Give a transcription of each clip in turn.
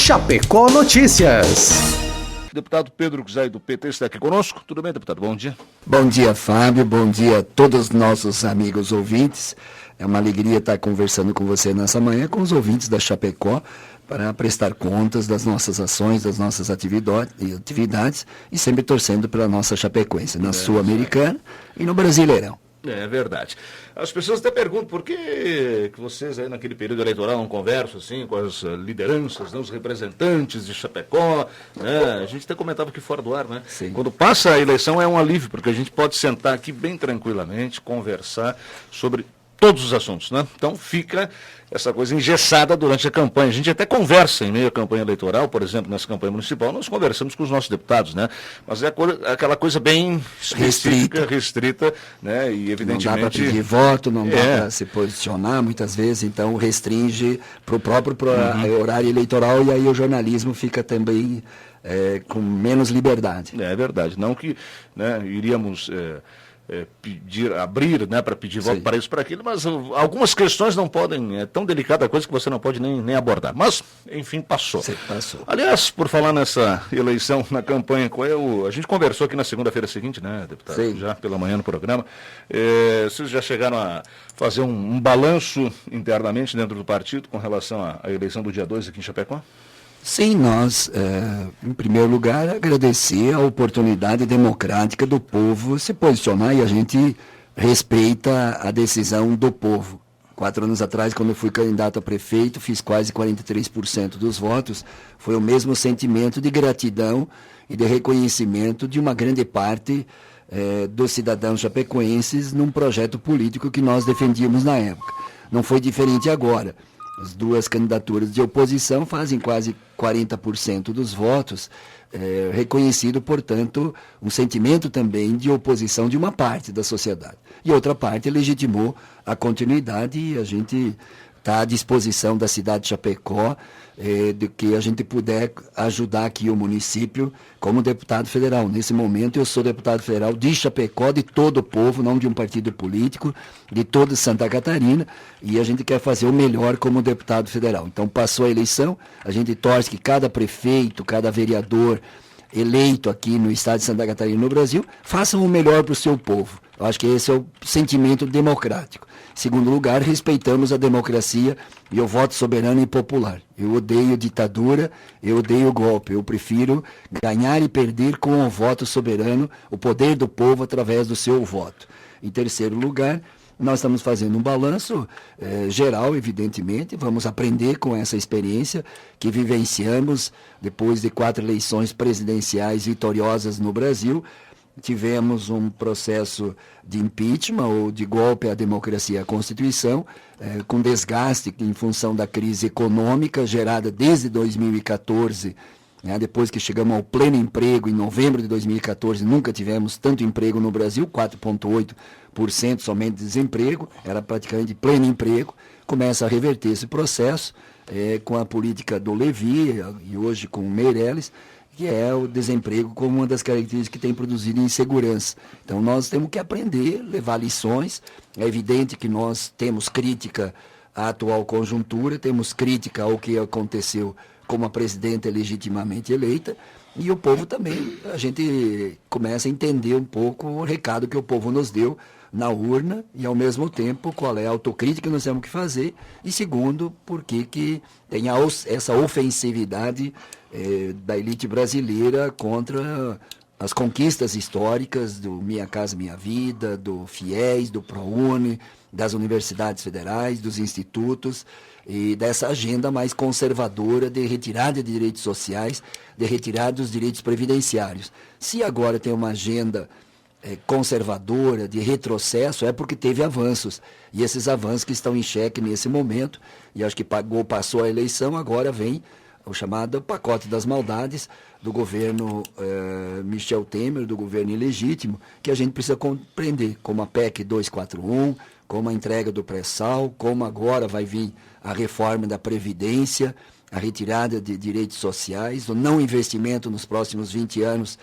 Chapecó Notícias. Deputado Pedro Zay, do PT, está aqui conosco. Tudo bem, deputado? Bom dia. Bom dia, Fábio. Bom dia a todos os nossos amigos ouvintes. É uma alegria estar conversando com você nessa manhã, com os ouvintes da Chapecó, para prestar contas das nossas ações, das nossas atividades e sempre torcendo pela nossa Chapecoense, na Sul-Americana e no Brasileirão. É verdade. As pessoas até perguntam por que vocês aí naquele período eleitoral não conversam assim com as lideranças, né, os representantes de Chapecó, né? A gente até comentava aqui fora do ar, né? Sim. Quando passa a eleição é um alívio, porque a gente pode sentar aqui bem tranquilamente, conversar sobre todos os assuntos, né? Então fica essa coisa engessada durante a campanha. A gente até conversa em meio à campanha eleitoral, por exemplo, nessa campanha municipal, nós conversamos com os nossos deputados, né? Mas é aquela coisa bem restrita, né? E evidentemente... Não dá para pedir voto, não dá para se posicionar muitas vezes, então restringe para o próprio horário eleitoral e aí o jornalismo fica também com menos liberdade. É verdade, não que, né, iríamos... abrir, né, para pedir voto para isso, para aquilo, mas algumas questões não podem, é tão delicada a coisa que você não pode nem abordar, mas, enfim, passou. Sim, passou. Aliás, por falar nessa eleição, na campanha, a gente conversou aqui na segunda-feira seguinte, né, deputado, Sim. já pela manhã no programa, vocês já chegaram a fazer um balanço internamente dentro do partido com relação à eleição do dia 2 aqui em Chapecó? Sim, nós, em primeiro lugar, agradecer a oportunidade democrática do povo se posicionar e a gente respeita a decisão do povo. 4 anos atrás, quando eu fui candidato a prefeito, fiz quase 43% dos votos. Foi o mesmo sentimento de gratidão e de reconhecimento de uma grande parte dos cidadãos chapecoenses num projeto político que nós defendíamos na época. Não foi diferente agora. As duas candidaturas de oposição fazem quase 40% dos votos, reconhecido, portanto, um sentimento também de oposição de uma parte da sociedade. E outra parte legitimou a continuidade e a gente está à disposição da cidade de Chapecó, de que a gente puder ajudar aqui o município como deputado federal. Nesse momento eu sou deputado federal de Chapecó, de todo o povo, não de um partido político, de toda Santa Catarina, e a gente quer fazer o melhor como deputado federal. Então passou a eleição, a gente torce que cada prefeito, cada vereador eleito aqui no estado de Santa Catarina e no Brasil, façam o melhor para o seu povo. Eu acho que esse é o sentimento democrático. Em segundo lugar, respeitamos a democracia e o voto soberano e popular. Eu odeio ditadura, eu odeio golpe. Eu prefiro ganhar e perder com o voto soberano, o poder do povo através do seu voto. Em terceiro lugar, nós estamos fazendo um balanço geral, evidentemente. Vamos aprender com essa experiência que vivenciamos depois de 4 eleições presidenciais vitoriosas no Brasil. Tivemos um processo de impeachment ou de golpe à democracia e à Constituição, com desgaste em função da crise econômica gerada desde 2014, depois que chegamos ao pleno emprego em novembro de 2014, nunca tivemos tanto emprego no Brasil, 4,8% somente de desemprego, era praticamente pleno emprego. Começa a reverter esse processo com a política do Levi e hoje com o Meirelles, que é o desemprego como uma das características que tem produzido insegurança. Então nós temos que aprender, levar lições. É evidente que nós temos crítica à atual conjuntura, temos crítica ao que aconteceu com uma presidenta legitimamente eleita, e o povo também, a gente começa a entender um pouco o recado que o povo nos deu na urna e, ao mesmo tempo, qual é a autocrítica que nós temos que fazer, e segundo, por que tem essa ofensividade da elite brasileira contra as conquistas históricas do Minha Casa Minha Vida, do FIES, do ProUni, das universidades federais, dos institutos, e dessa agenda mais conservadora de retirada de direitos sociais, de retirada dos direitos previdenciários. Se agora tem uma agenda conservadora, de retrocesso, é porque teve avanços. E esses avanços que estão em xeque nesse momento, e acho que passou a eleição, agora vem o chamado pacote das maldades do governo Michel Temer, do governo ilegítimo, que a gente precisa compreender, como a PEC 241, como a entrega do pré-sal, como agora vai vir a reforma da Previdência, a retirada de direitos sociais, o não investimento nos próximos 20 anos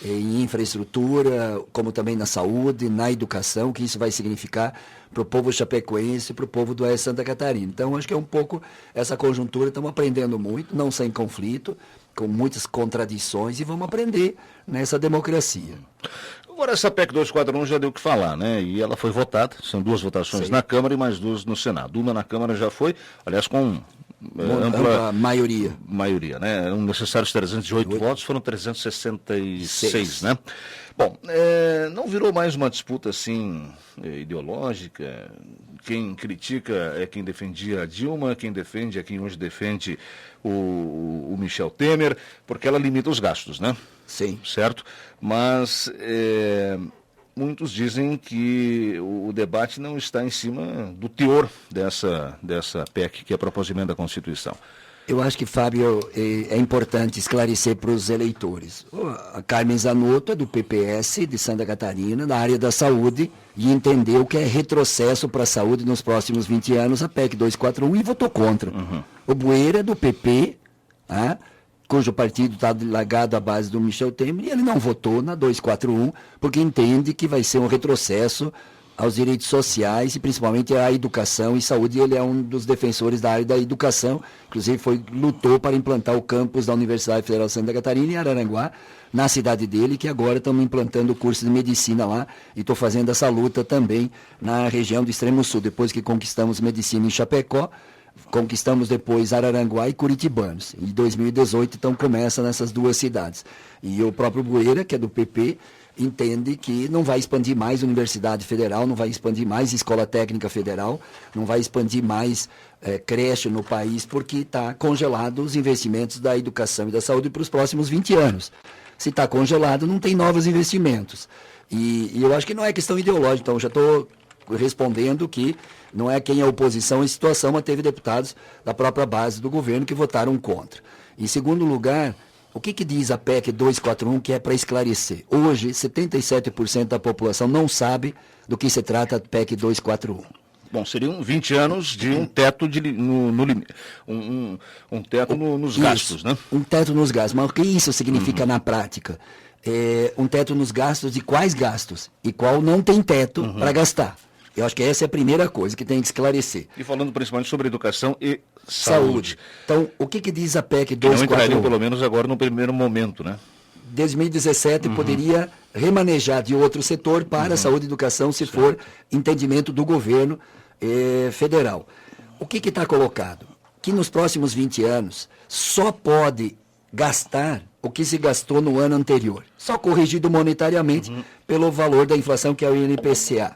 em infraestrutura, como também na saúde, na educação, que isso vai significar para o povo chapecoense, para o povo do Oeste Santa Catarina. Então, acho que é um pouco essa conjuntura, estamos aprendendo muito, não sem conflito, com muitas contradições, e vamos aprender nessa democracia. Agora, essa PEC 241 já deu o que falar, né? E ela foi votada, são 2 votações na Câmara e mais 2 no Senado. Uma na Câmara já foi, aliás, com ampla maioria. Maioria, né? Eram necessários 308 votos, foram 366, né? Bom, não virou mais uma disputa, assim, ideológica. Quem critica é quem defendia a Dilma, quem defende é quem hoje defende o Michel Temer, porque ela limita os gastos, né? Sim. Certo? Mas muitos dizem que o debate não está em cima do teor dessa PEC, que é a proposta de emenda à Constituição. Eu acho que, Fábio, é importante esclarecer para os eleitores. A Carmen Zanotto é do PPS de Santa Catarina, na área da saúde, e entendeu que é retrocesso para a saúde nos próximos 20 anos, a PEC 241, e votou contra. Uhum. O Bueira é do PP, cujo partido está ligado à base do Michel Temer, e ele não votou na 241, porque entende que vai ser um retrocesso aos direitos sociais e principalmente à educação e saúde. Ele é um dos defensores da área da educação, inclusive lutou para implantar o campus da Universidade Federal de Santa Catarina em Araranguá, na cidade dele, que agora estamos implantando o curso de medicina lá, e estou fazendo essa luta também na região do Extremo Sul, depois que conquistamos medicina em Chapecó, conquistamos depois Araranguá e Curitibanos. Em 2018, então, começa nessas 2 cidades. E o próprio Bueira, que é do PP, entende que não vai expandir mais Universidade Federal, não vai expandir mais Escola Técnica Federal, não vai expandir mais creche no país, porque está congelado os investimentos da educação e da saúde para os próximos 20 anos. Se está congelado, não tem novos investimentos. E eu acho que não é questão ideológica, então já estou respondendo que não é quem é oposição à situação, mas teve deputados da própria base do governo que votaram contra. Em segundo lugar, o que diz a PEC 241, que é para esclarecer? Hoje, 77% da população não sabe do que se trata a PEC 241. Bom, seriam 20 anos de um teto nos gastos, né? Um teto nos gastos. Mas o que isso significa na prática? Um teto nos gastos de quais gastos? E qual não tem teto para gastar? Eu acho que essa é a primeira coisa que tem que esclarecer. E falando principalmente sobre educação e saúde. Então, o que diz a PEC 241? Não entrariam, pelo menos agora, no primeiro momento, né? 2017 poderia remanejar de outro setor para a saúde e educação, se for entendimento do governo federal. O que está colocado? Que nos próximos 20 anos só pode gastar o que se gastou no ano anterior, só corrigido monetariamente pelo valor da inflação, que é o INPCA.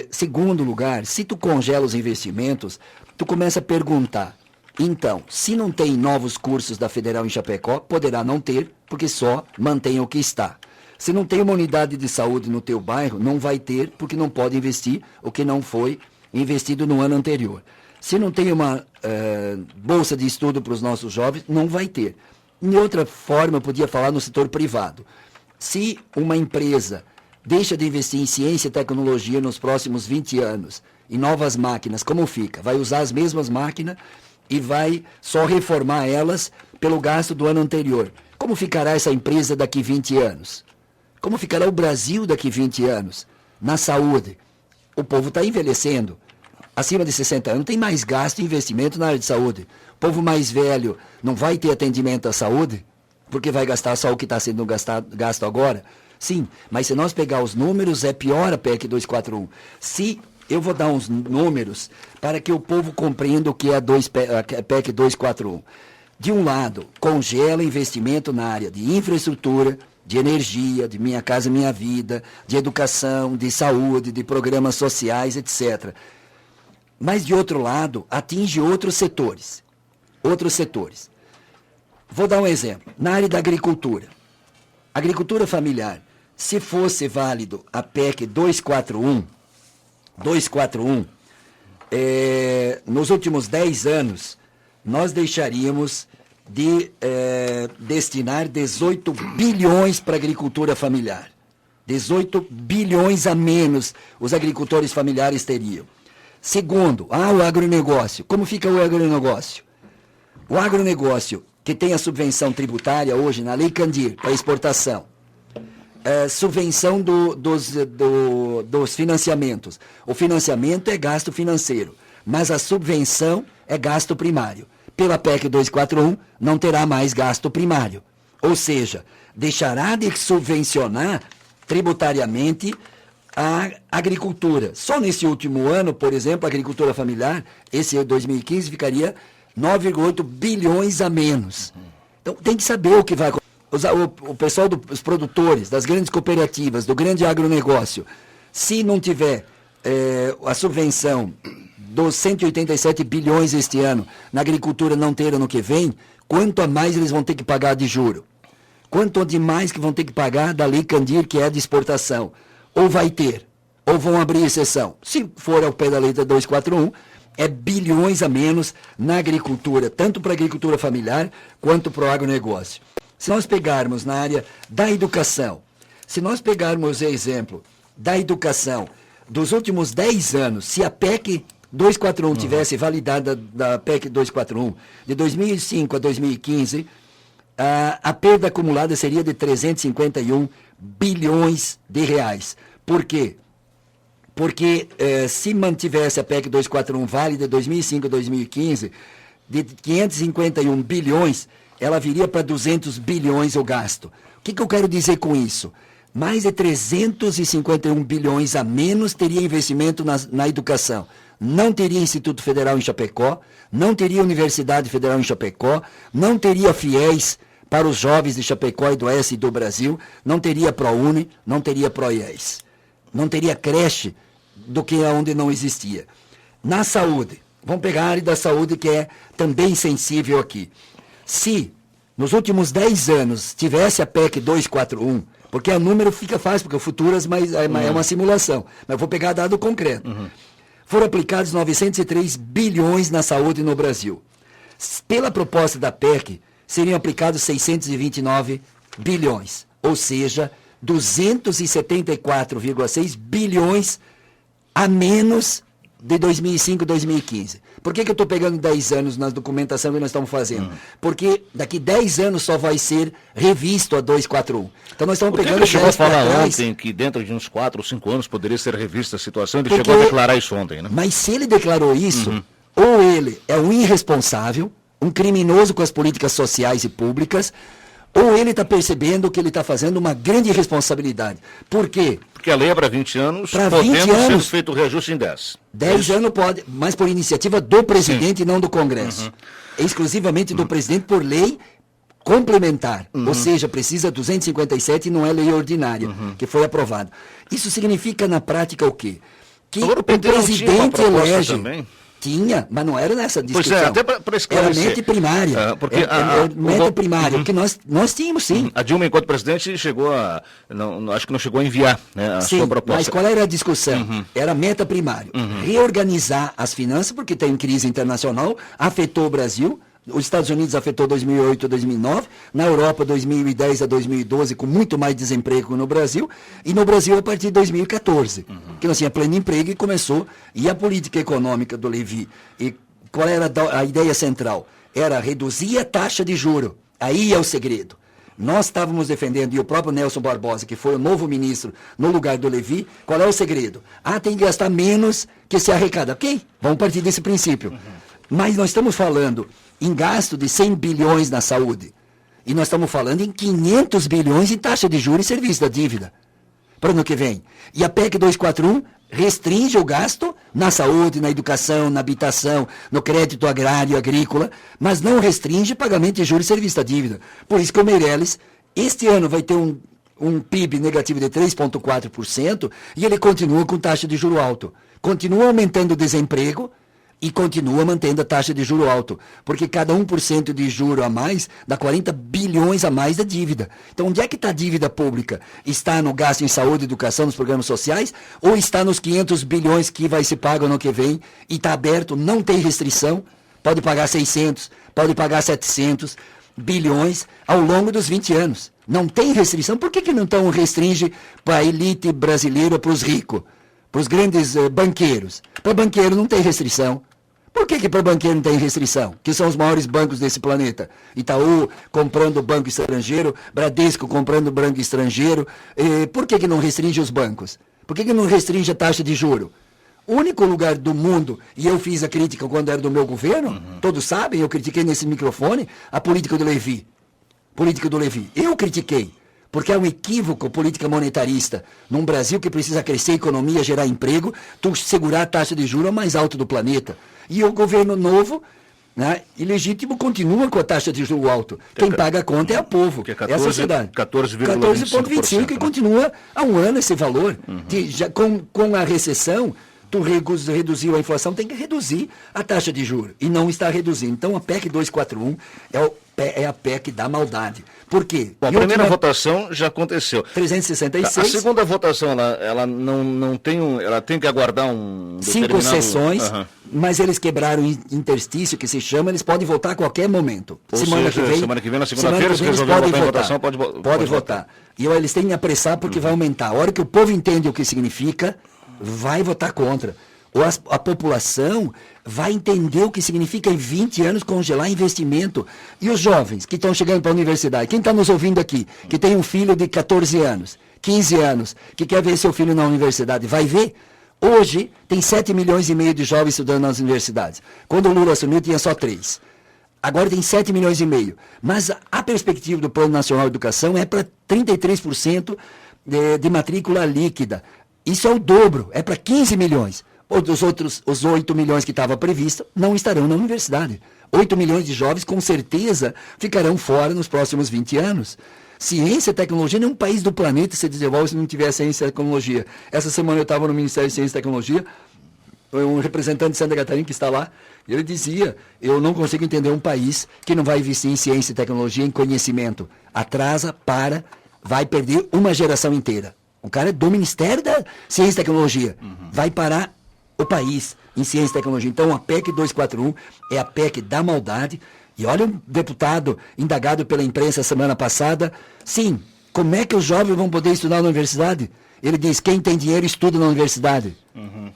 Segundo lugar, se tu congela os investimentos, tu começa a perguntar, então, se não tem novos cursos da Federal em Chapecó, poderá não ter, porque só mantém o que está. Se não tem uma unidade de saúde no teu bairro, não vai ter, porque não pode investir o que não foi investido no ano anterior. Se não tem uma bolsa de estudo para os nossos jovens, não vai ter. De outra forma, eu podia falar no setor privado. Se uma empresa deixa de investir em ciência e tecnologia nos próximos 20 anos, em novas máquinas, como fica? Vai usar as mesmas máquinas e vai só reformar elas pelo gasto do ano anterior. Como ficará essa empresa daqui 20 anos? Como ficará o Brasil daqui 20 anos? Na saúde. O povo está envelhecendo. Acima de 60 anos tem mais gasto e investimento na área de saúde. O povo mais velho não vai ter atendimento à saúde, porque vai gastar só o que está sendo gasto agora? Sim, mas se nós pegar os números, é pior a PEC 241. Eu vou dar uns números para que o povo compreenda o que é a PEC 241. De um lado, congela investimento na área de infraestrutura, de energia, de Minha Casa Minha Vida, de educação, de saúde, de programas sociais, etc. Mas, de outro lado, atinge outros setores. Vou dar um exemplo. Na área da agricultura. Agricultura familiar. Se fosse válido a PEC 241, nos últimos 10 anos, nós deixaríamos de destinar 18 bilhões para a agricultura familiar. 18 bilhões a menos os agricultores familiares teriam. Segundo, o agronegócio. Como fica o agronegócio? O agronegócio que tem a subvenção tributária hoje na Lei Candir para exportação, subvenção dos financiamentos. O financiamento é gasto financeiro, mas a subvenção é gasto primário. Pela PEC 241, não terá mais gasto primário. Ou seja, deixará de subvencionar tributariamente a agricultura. Só nesse último ano, por exemplo, a agricultura familiar, esse 2015, ficaria 9,8 bilhões a menos. Então, tem que saber o que vai acontecer. O pessoal dos produtores, das grandes cooperativas, do grande agronegócio, se não tiver a subvenção dos 187 bilhões este ano, na agricultura não ter ano que vem, quanto a mais eles vão ter que pagar de juro? Quanto de mais que vão ter que pagar da Lei Candir, que é de exportação? Ou vai ter, ou vão abrir exceção. Se for ao pé da Lei 241, é bilhões a menos na agricultura, tanto para a agricultura familiar, quanto para o agronegócio. Se nós pegarmos na área da educação, se nós pegarmos o exemplo da educação dos últimos 10 anos, se a PEC 241 tivesse validada da PEC 241, de 2005 a 2015, a perda acumulada seria de 351 bilhões de reais. Por quê? Porque se mantivesse a PEC 241 válida de 2005 a 2015, de 551 bilhões, ela viria para 200 bilhões o gasto. O que eu quero dizer com isso? Mais de 351 bilhões a menos teria investimento na educação. Não teria Instituto Federal em Chapecó, não teria Universidade Federal em Chapecó, não teria FIES para os jovens de Chapecó e do Oeste e do Brasil, não teria ProUni, não teria ProIES, não teria creche do que onde não existia. Na saúde, vamos pegar a área da saúde que é também sensível aqui. Se nos últimos 10 anos tivesse a PEC 241, porque o número fica fácil, porque o Futuras é uma simulação, mas eu vou pegar dado concreto. Foram aplicados 903 bilhões na saúde no Brasil. Pela proposta da PEC, seriam aplicados 629 bilhões, ou seja, 274,6 bilhões a menos de 2005 e 2015. Por que eu estou pegando 10 anos na documentação que nós estamos fazendo? Porque daqui 10 anos só vai ser revisto a 241. Então nós estamos pegando... Ele chegou a falar ontem que dentro de uns 4 ou 5 anos poderia ser revista a situação, ele chegou a declarar isso ontem, né? Mas se ele declarou isso, ou ele é um irresponsável, um criminoso com as políticas sociais e públicas, ou ele está percebendo que ele está fazendo uma grande irresponsabilidade. Por quê? Porque a lei é para 20 anos, podendo ser feito o reajuste em 10. 10 anos pode, mas por iniciativa do presidente e não do Congresso. Exclusivamente do presidente por lei complementar. Ou seja, precisa 257 e não é lei ordinária, que foi aprovada. Isso significa na prática o quê? Que agora, o presidente elege... Também. Tinha, mas não era nessa discussão. Pois é, até para esclarecer. Era mente primária. Porque mente primária, porque nós tínhamos, sim. A Dilma, enquanto presidente, chegou a... acho que não chegou a enviar, né, a sua proposta. Mas qual era a discussão? Era meta primário. Reorganizar as finanças, porque tem crise internacional, afetou o Brasil. Os Estados Unidos afetou 2008 a 2009, na Europa 2010 a 2012 com muito mais desemprego que no Brasil, e no Brasil a partir de 2014, que nós tínhamos pleno emprego e começou, e a política econômica do Lévy, e qual era a ideia central? Era reduzir a taxa de juro, aí é o segredo. Nós estávamos defendendo, e o próprio Nelson Barbosa, que foi o novo ministro no lugar do Lévy, qual é o segredo? Tem que gastar menos que se arrecada. Ok, vamos partir desse princípio. Mas nós estamos falando em gasto de 100 bilhões na saúde. E nós estamos falando em 500 bilhões em taxa de juros e serviço da dívida para o ano que vem. E a PEC 241 restringe o gasto na saúde, na educação, na habitação, no crédito agrário e agrícola, mas não restringe pagamento de juros e serviço da dívida. Por isso que o Meirelles, este ano vai ter um PIB negativo de 3,4% e ele continua com taxa de juro alto. Continua aumentando o desemprego, e continua mantendo a taxa de juro alto, porque cada 1% de juro a mais dá 40 bilhões a mais da dívida. Então, onde é que está a dívida pública? Está no gasto em saúde, educação, nos programas sociais, ou está nos 500 bilhões que vai se pagar no que vem e está aberto, não tem restrição, pode pagar 600, pode pagar 700 bilhões ao longo dos 20 anos. Não tem restrição. Por que não tão restringe para a elite brasileira, para os ricos, para os grandes banqueiros? Para banqueiro não tem restrição. Por que para banqueiro não tem restrição? Que são os maiores bancos desse planeta. Itaú comprando banco estrangeiro, Bradesco comprando banco estrangeiro. Por que não restringe os bancos? Por que não restringe a taxa de juro? O único lugar do mundo, e eu fiz a crítica quando era do meu governo, todos sabem, eu critiquei nesse microfone, a política do Levi. Política do Levi. Eu critiquei. Porque é um equívoco política monetarista. Num Brasil que precisa crescer a economia, gerar emprego, tu segurar a taxa de juros mais alta do planeta. E o governo novo, né, ilegítimo, continua com a taxa de juros alto. Quem paga a conta é o povo, é a sociedade. 14,25 e continua há um ano esse valor. Já com a recessão, tu reduziu a inflação, tem que reduzir a taxa de juros. E não está reduzindo. Então a PEC 241 é a PEC da maldade. Por quê? Bom, a primeira votação já aconteceu. 366. A segunda votação, ela não tem ela tem que aguardar um 5 sessões, mas eles quebraram o interstício, que se chama, eles podem votar a qualquer momento. Semana que vem, na segunda-feira, se resolver votar em votação, pode votar. E eles têm que apressar porque vai aumentar. A hora que o povo entende o que significa, vai votar contra. Ou a população vai entender o que significa em 20 anos congelar investimento. E os jovens que estão chegando para a universidade, quem está nos ouvindo aqui, que tem um filho de 14 anos, 15 anos, que quer ver seu filho na universidade, vai ver? Hoje tem 7 milhões e meio de jovens estudando nas universidades. Quando o Lula assumiu, tinha só 3. Agora tem 7 milhões e meio. Mas a perspectiva do Plano Nacional de Educação é para 33% de matrícula líquida. Isso é o dobro, é para 15 milhões. Os 8 milhões que estava previsto não estarão na universidade. 8 milhões de jovens, com certeza, ficarão fora nos próximos 20 anos. Ciência e tecnologia, nenhum país do planeta se desenvolve se não tiver ciência e tecnologia. Essa semana eu estava no Ministério de Ciência e Tecnologia, um representante de Santa Catarina que está lá, e ele dizia, eu não consigo entender um país que não vai investir em ciência e tecnologia, em conhecimento. Atrasa, vai perder uma geração inteira. O cara é do Ministério da Ciência e Tecnologia. Vai parar o país em ciência e tecnologia. Então, a PEC 241 é a PEC da maldade. E olha um deputado indagado pela imprensa semana passada. Sim, como é que os jovens vão poder estudar na universidade? Ele diz, quem tem dinheiro estuda na universidade.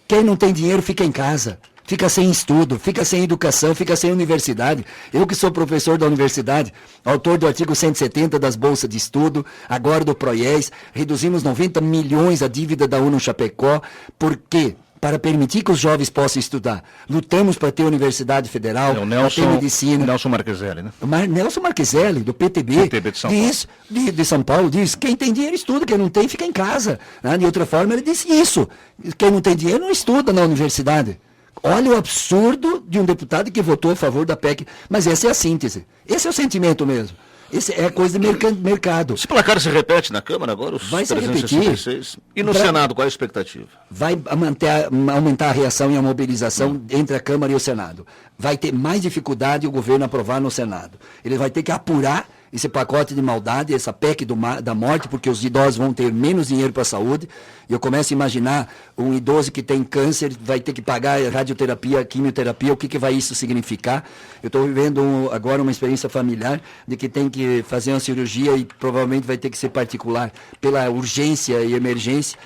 Quem não tem dinheiro fica em casa. Fica sem estudo, fica sem educação, fica sem universidade. Eu que sou professor da universidade, autor do artigo 170 das bolsas de estudo, agora do PROIES, reduzimos 90 milhões a dívida da UNO Chapecó. Por quê? Para permitir que os jovens possam estudar. Lutamos para ter universidade federal, para ter medicina. Nelson Marqueselli, né? Nelson Marqueselli, do PTB, de São Paulo. De São Paulo, diz, quem tem dinheiro estuda, quem não tem fica em casa. De outra forma, ele disse isso. Quem não tem dinheiro não estuda na universidade. Olha o absurdo de um deputado que votou a favor da PEC. Mas essa é a síntese. Esse é o sentimento mesmo. Isso é coisa de mercado. Esse placar se repete na Câmara agora, os vai 366. Se e no Senado, qual é a expectativa? Vai aumentar a reação e a mobilização entre a Câmara e o Senado. Vai ter mais dificuldade o governo aprovar no Senado. Ele vai ter que apurar esse pacote de maldade, essa PEC da morte, porque os idosos vão ter menos dinheiro para a saúde. Eu começo a imaginar um idoso que tem câncer, vai ter que pagar radioterapia, quimioterapia, o que vai isso significar? Eu estou vivendo agora uma experiência familiar de que tem que fazer uma cirurgia e provavelmente vai ter que ser particular, pela urgência e emergência,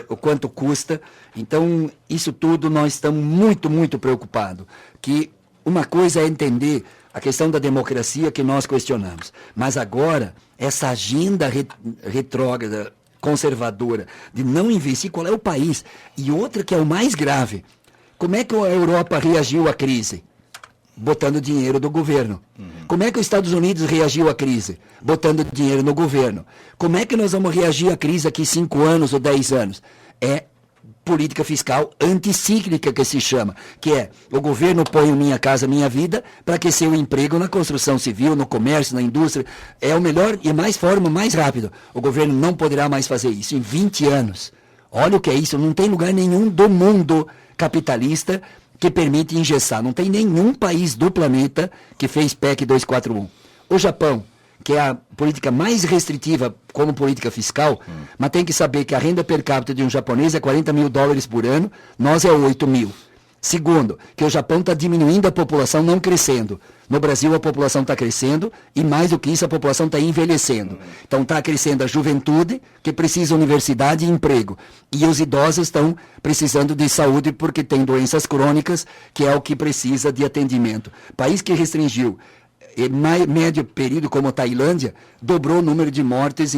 o quanto custa. Então, isso tudo nós estamos muito, muito preocupados. Que uma coisa é entender a questão da democracia que nós questionamos. Mas agora, essa agenda retrógrada, conservadora, de não investir, qual é o país? E outra que é o mais grave, como é que a Europa reagiu à crise? Botando dinheiro do governo. Como é que os Estados Unidos reagiu à crise? Botando dinheiro no governo. Como é que nós vamos reagir à crise aqui 5 anos ou 10 anos? É política fiscal anticíclica que se chama, que é o governo põe o Minha Casa Minha Vida para aquecer o emprego na construção civil, no comércio, na indústria. É o melhor e mais rápido. O governo não poderá mais fazer isso em 20 anos. Olha o que é isso, não tem lugar nenhum do mundo capitalista que permite engessar. Não tem nenhum país do planeta que fez PEC 241. O Japão, que é a política mais restritiva como política fiscal, mas tem que saber que a renda per capita de um japonês é $40 mil por ano, nós é 8 mil. Segundo, que o Japão está diminuindo a população, não crescendo. No Brasil, a população está crescendo e, mais do que isso, a população está envelhecendo. Então, está crescendo a juventude, que precisa de universidade e emprego. E os idosos estão precisando de saúde porque tem doenças crônicas, que é o que precisa de atendimento. País que restringiu em médio período, como a Tailândia, dobrou o número de mortes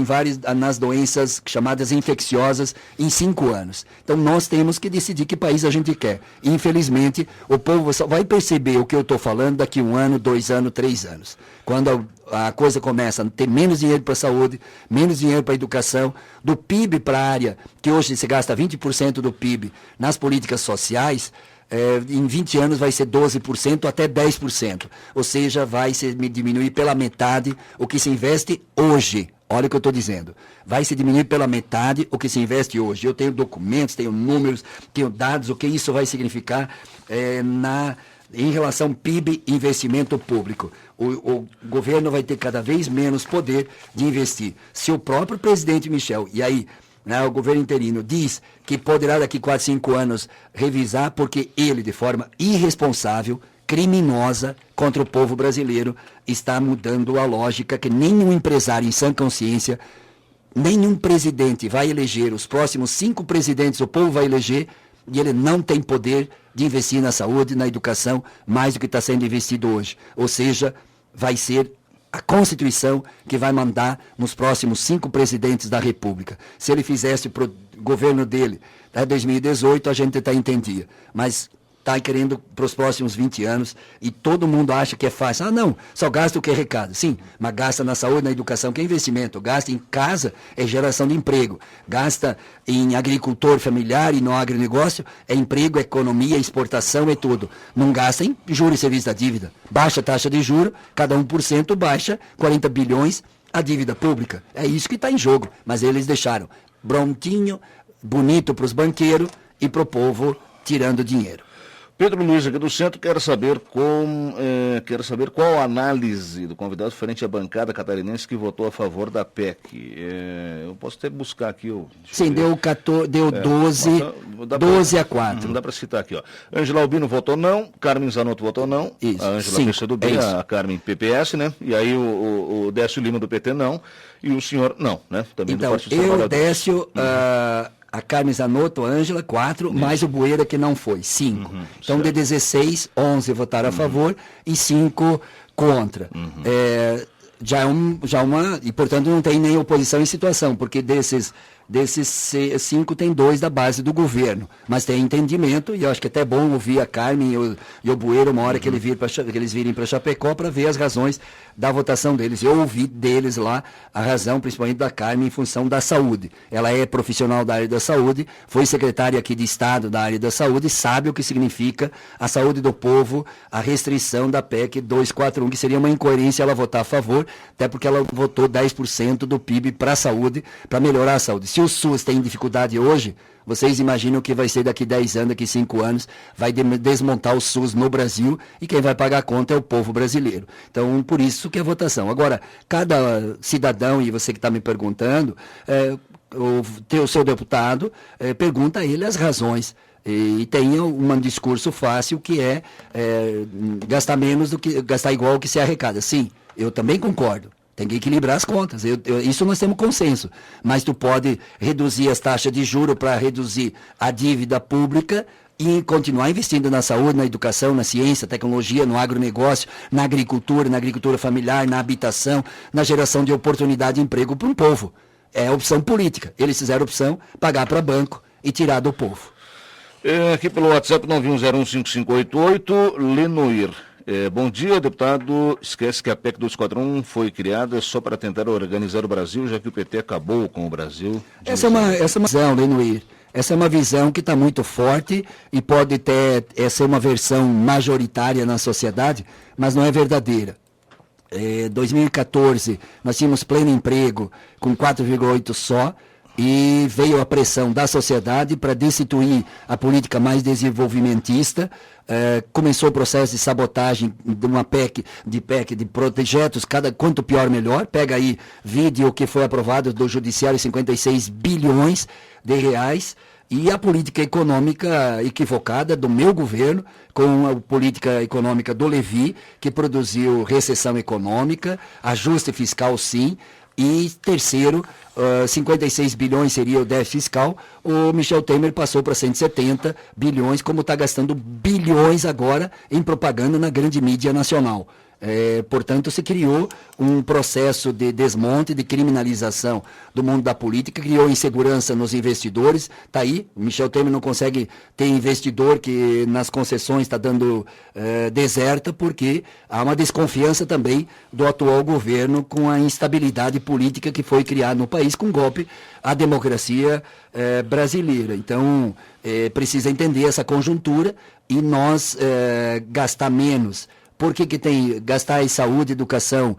nas doenças chamadas infecciosas em 5 anos. Então, nós temos que decidir que país a gente quer. Infelizmente, o povo só vai perceber o que eu estou falando daqui 1 ano, 2 anos, 3 anos. Quando a coisa começa a ter menos dinheiro para a saúde, menos dinheiro para a educação, do PIB para a área, que hoje se gasta 20% do PIB nas políticas sociais, em 20 anos vai ser 12% até 10%. Ou seja, vai se diminuir pela metade o que se investe hoje. Olha o que eu estou dizendo. Vai se diminuir pela metade o que se investe hoje. Eu tenho documentos, tenho números, tenho dados, o que isso vai significar em relação ao PIB e investimento público. O governo vai ter cada vez menos poder de investir. Se o próprio presidente Michel, e aí o governo interino diz que poderá daqui 4, 5 anos revisar, porque ele, de forma irresponsável, criminosa contra o povo brasileiro, está mudando a lógica que nenhum empresário em sã consciência, nenhum presidente vai eleger, os próximos 5 presidentes o povo vai eleger, e ele não tem poder de investir na saúde, na educação, mais do que está sendo investido hoje. Ou seja, vai ser a Constituição que vai mandar nos próximos 5 presidentes da República. Se ele fizesse para o governo dele até 2018, a gente até entendia. Mas está querendo para os próximos 20 anos e todo mundo acha que é fácil. Não, só gasta o que é recado. Sim, mas gasta na saúde, na educação, que é investimento. Gasta em casa, é geração de emprego. Gasta em agricultor familiar e no agronegócio, é emprego, é economia, exportação, é tudo. Não gasta em juros e serviço da dívida. Baixa a taxa de juros, cada 1% baixa 40 bilhões a dívida pública. É isso que está em jogo. Mas eles deixaram prontinho, bonito para os banqueiros e para o povo tirando dinheiro. Pedro Luiz, aqui do Centro, quer saber qual a análise do convidado frente à bancada catarinense que votou a favor da PEC. Eu posso até buscar aqui. Sim, deu 12 a 4. Não dá para citar aqui. Ângela Albino votou não, Carmen Zanotto votou não, isso, a Ângela PCdoB, a Carmen PPS, né? E aí o Décio Lima do PT não, e o senhor não, né? Também então, do Partido Trabalhador. Décio... A Carmen Zanotto, a Ângela, 4, mais o Bueira, que não foi, 5. Então, certo. de 16, 11 votaram a favor e 5 contra. E, portanto, não tem nem oposição em situação, porque desses 5 tem 2 da base do governo. Mas tem entendimento, e eu acho que é até bom ouvir a Carmen e o Bueira uma hora que eles virem para Chapecó para ver as razões da votação deles. Eu ouvi deles lá a razão, principalmente da Carmen, em função da saúde. Ela é profissional da área da saúde, foi secretária aqui de Estado da área da saúde, sabe o que significa a saúde do povo, a restrição da PEC 241, que seria uma incoerência ela votar a favor, até porque ela votou 10% do PIB para a saúde, para melhorar a saúde. Se o SUS tem dificuldade hoje, vocês imaginam o que vai ser daqui 10 anos, daqui 5 anos, vai desmontar o SUS no Brasil e quem vai pagar a conta é o povo brasileiro. Então, por isso que é votação. Agora, cada cidadão, e você que está me perguntando, o seu deputado, pergunta a ele as razões. E tem um discurso fácil que é gastar menos do que gastar igual ao que se arrecada. Sim, eu também concordo. Tem que equilibrar as contas. Isso nós temos consenso. Mas tu pode reduzir as taxas de juros para reduzir a dívida pública e continuar investindo na saúde, na educação, na ciência, tecnologia, no agronegócio, na agricultura familiar, na habitação, na geração de oportunidade de emprego para um povo. É opção política. Eles fizeram opção, pagar para banco e tirar do povo. Aqui pelo WhatsApp 91015588, Lenoir. Bom dia, deputado. Esquece que a PEC 241 foi criada só para tentar organizar o Brasil, já que o PT acabou com o Brasil. Essa é uma visão, Lenoir. Essa é uma visão que está muito forte e pode ser uma versão majoritária na sociedade, mas não é verdadeira. 2014, nós tínhamos pleno emprego com 4,8 só, e veio a pressão da sociedade para destituir a política mais desenvolvimentista. Começou o processo de sabotagem de uma PEC de projetos, quanto pior melhor. Pega aí vídeo que foi aprovado do Judiciário, 56 bilhões de reais, e a política econômica equivocada do meu governo, com a política econômica do Levi, que produziu recessão econômica, ajuste fiscal sim, e terceiro, 56 bilhões seria o déficit fiscal, o Michel Temer passou para 170 bilhões, como está gastando bilhões agora em propaganda na grande mídia nacional. Portanto, se criou um processo de desmonte, de criminalização do mundo da política, criou insegurança nos investidores. Está aí, o Michel Temer não consegue ter investidor que nas concessões está dando deserta, porque há uma desconfiança também do atual governo com a instabilidade política que foi criada no país com golpe à democracia brasileira. Então, precisa entender essa conjuntura e nós gastar menos. Por que tem gastar em saúde e educação?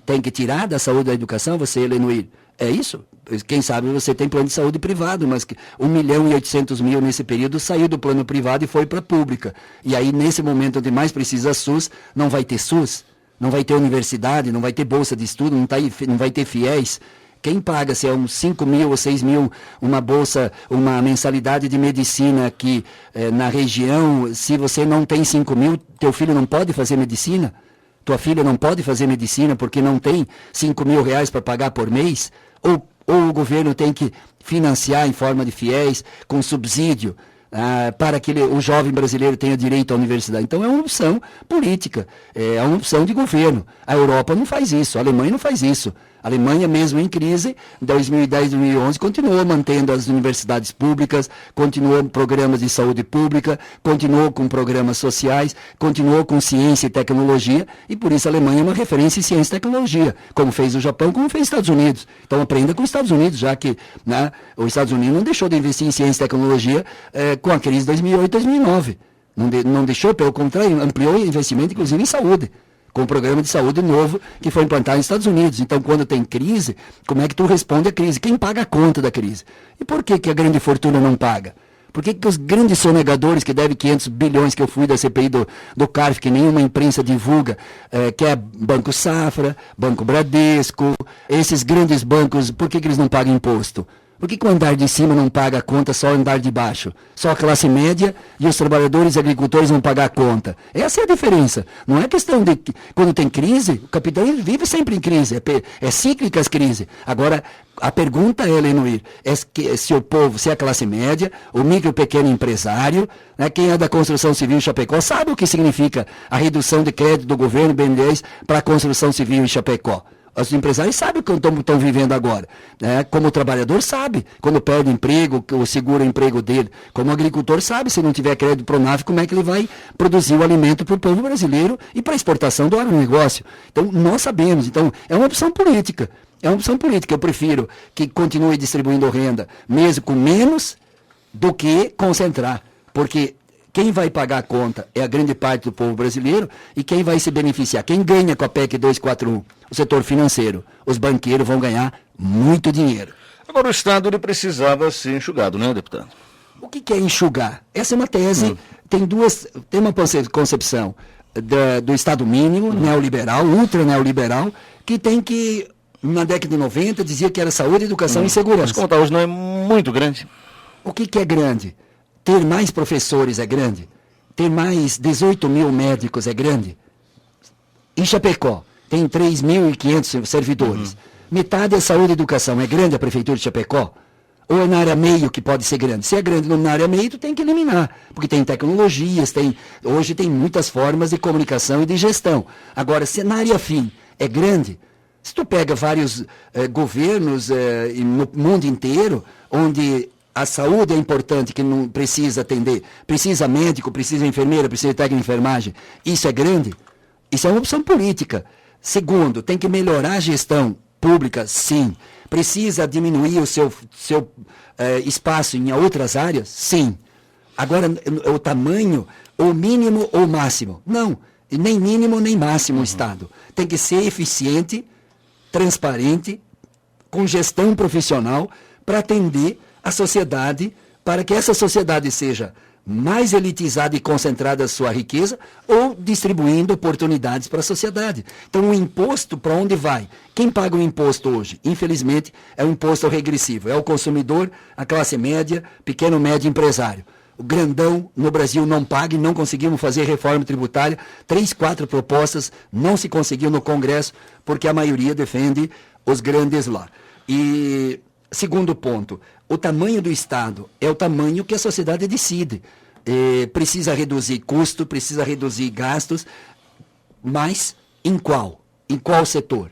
Tem que tirar da saúde da educação, você, Lenoir? É isso? Quem sabe você tem plano de saúde privado, mas 1.800.000 nesse período saiu do plano privado e foi para a pública. E aí, nesse momento onde mais precisa SUS, não vai ter SUS, não vai ter universidade, não vai ter bolsa de estudo, não vai ter fiéis. Quem paga, se é uns 5 mil ou 6 mil, uma bolsa, uma mensalidade de medicina aqui na região, se você não tem 5 mil, teu filho não pode fazer medicina? Tua filha não pode fazer medicina porque não tem 5 mil reais para pagar por mês? Ou o governo tem que financiar em forma de fiéis, com subsídio, para que o jovem brasileiro tenha direito à universidade? Então é uma opção política, é uma opção de governo. A Europa não faz isso, a Alemanha não faz isso. A Alemanha, mesmo em crise, em 2010, 2011, continuou mantendo as universidades públicas, continuou programas de saúde pública, continuou com programas sociais, continuou com ciência e tecnologia, e por isso a Alemanha é uma referência em ciência e tecnologia, como fez o Japão, como fez os Estados Unidos. Então aprenda com os Estados Unidos, já que os Estados Unidos não deixou de investir em ciência e tecnologia com a crise de 2008, 2009. Não deixou, pelo contrário, ampliou o investimento, inclusive, em saúde, com um programa de saúde novo que foi implantado nos Estados Unidos. Então, quando tem crise, como é que tu responde à crise? Quem paga a conta da crise? E por que a grande fortuna não paga? Por que os grandes sonegadores que devem 500 bilhões, que eu fui da CPI do CARF, que nenhuma imprensa divulga, que é Banco Safra, Banco Bradesco, esses grandes bancos, por que eles não pagam imposto? Por que o andar de cima não paga a conta, só o andar de baixo? Só a classe média e os trabalhadores e agricultores vão pagar a conta. Essa é a diferença. Não é questão de quando tem crise, o capitalismo vive sempre em crise, é cíclica as crises. Agora, a pergunta é, Lenoir, se o povo, se é a classe média, o micro e pequeno empresário, quem é da construção civil em Chapecó, sabe o que significa a redução de crédito do governo BNDES para a construção civil em Chapecó. Os empresários sabem o que estão vivendo agora. Como o trabalhador sabe, quando perde emprego, o segura o emprego dele. Como o agricultor sabe, se não tiver crédito Pronaf, como é que ele vai produzir o alimento para o povo brasileiro e para a exportação do agronegócio. Então, nós sabemos. Então, é uma opção política. É uma opção política. Eu prefiro que continue distribuindo renda, mesmo com menos, do que concentrar. Porque quem vai pagar a conta é a grande parte do povo brasileiro e quem vai se beneficiar? Quem ganha com a PEC 241? O setor financeiro. Os banqueiros vão ganhar muito dinheiro. Agora, o Estado ele precisava ser enxugado, né, deputado? O que é enxugar? Essa é uma tese, tem uma concepção do Estado mínimo, neoliberal, ultra neoliberal, que tem que, na década de 90, dizia que era saúde, educação e segurança. Mas contar hoje não é muito grande. O que é grande? Ter mais professores é grande? Ter mais 18 mil médicos é grande? Em Chapecó, tem 3.500 servidores. Metade é saúde e educação. É grande a prefeitura de Chapecó? Ou é na área meio que pode ser grande? Se é grande na área meio, tu tem que eliminar. Porque tem tecnologias, hoje tem muitas formas de comunicação e de gestão. Agora, se na área fim é grande, se tu pega vários governos no mundo inteiro, onde a saúde é importante, que não precisa atender, precisa médico, precisa enfermeira, precisa técnico de enfermagem, isso é grande? Isso é uma opção política. Segundo, tem que melhorar a gestão pública, sim. Precisa diminuir o seu espaço em outras áreas? Sim. Agora, o tamanho, ou mínimo ou máximo? Não, nem mínimo nem máximo o Estado. Tem que ser eficiente, transparente, com gestão profissional, para atender a sociedade, para que essa sociedade seja mais elitizada e concentrada a sua riqueza, ou distribuindo oportunidades para a sociedade. Então, o imposto, para onde vai? Quem paga o imposto hoje? Infelizmente, é um imposto regressivo. É o consumidor, a classe média, pequeno, médio empresário. O grandão no Brasil não paga e não conseguimos fazer reforma tributária. 3, 4 propostas, não se conseguiu no Congresso, porque a maioria defende os grandes lá. E, segundo ponto, o tamanho do Estado é o tamanho que a sociedade decide. Precisa reduzir custo, precisa reduzir gastos, mas em qual? Em qual setor?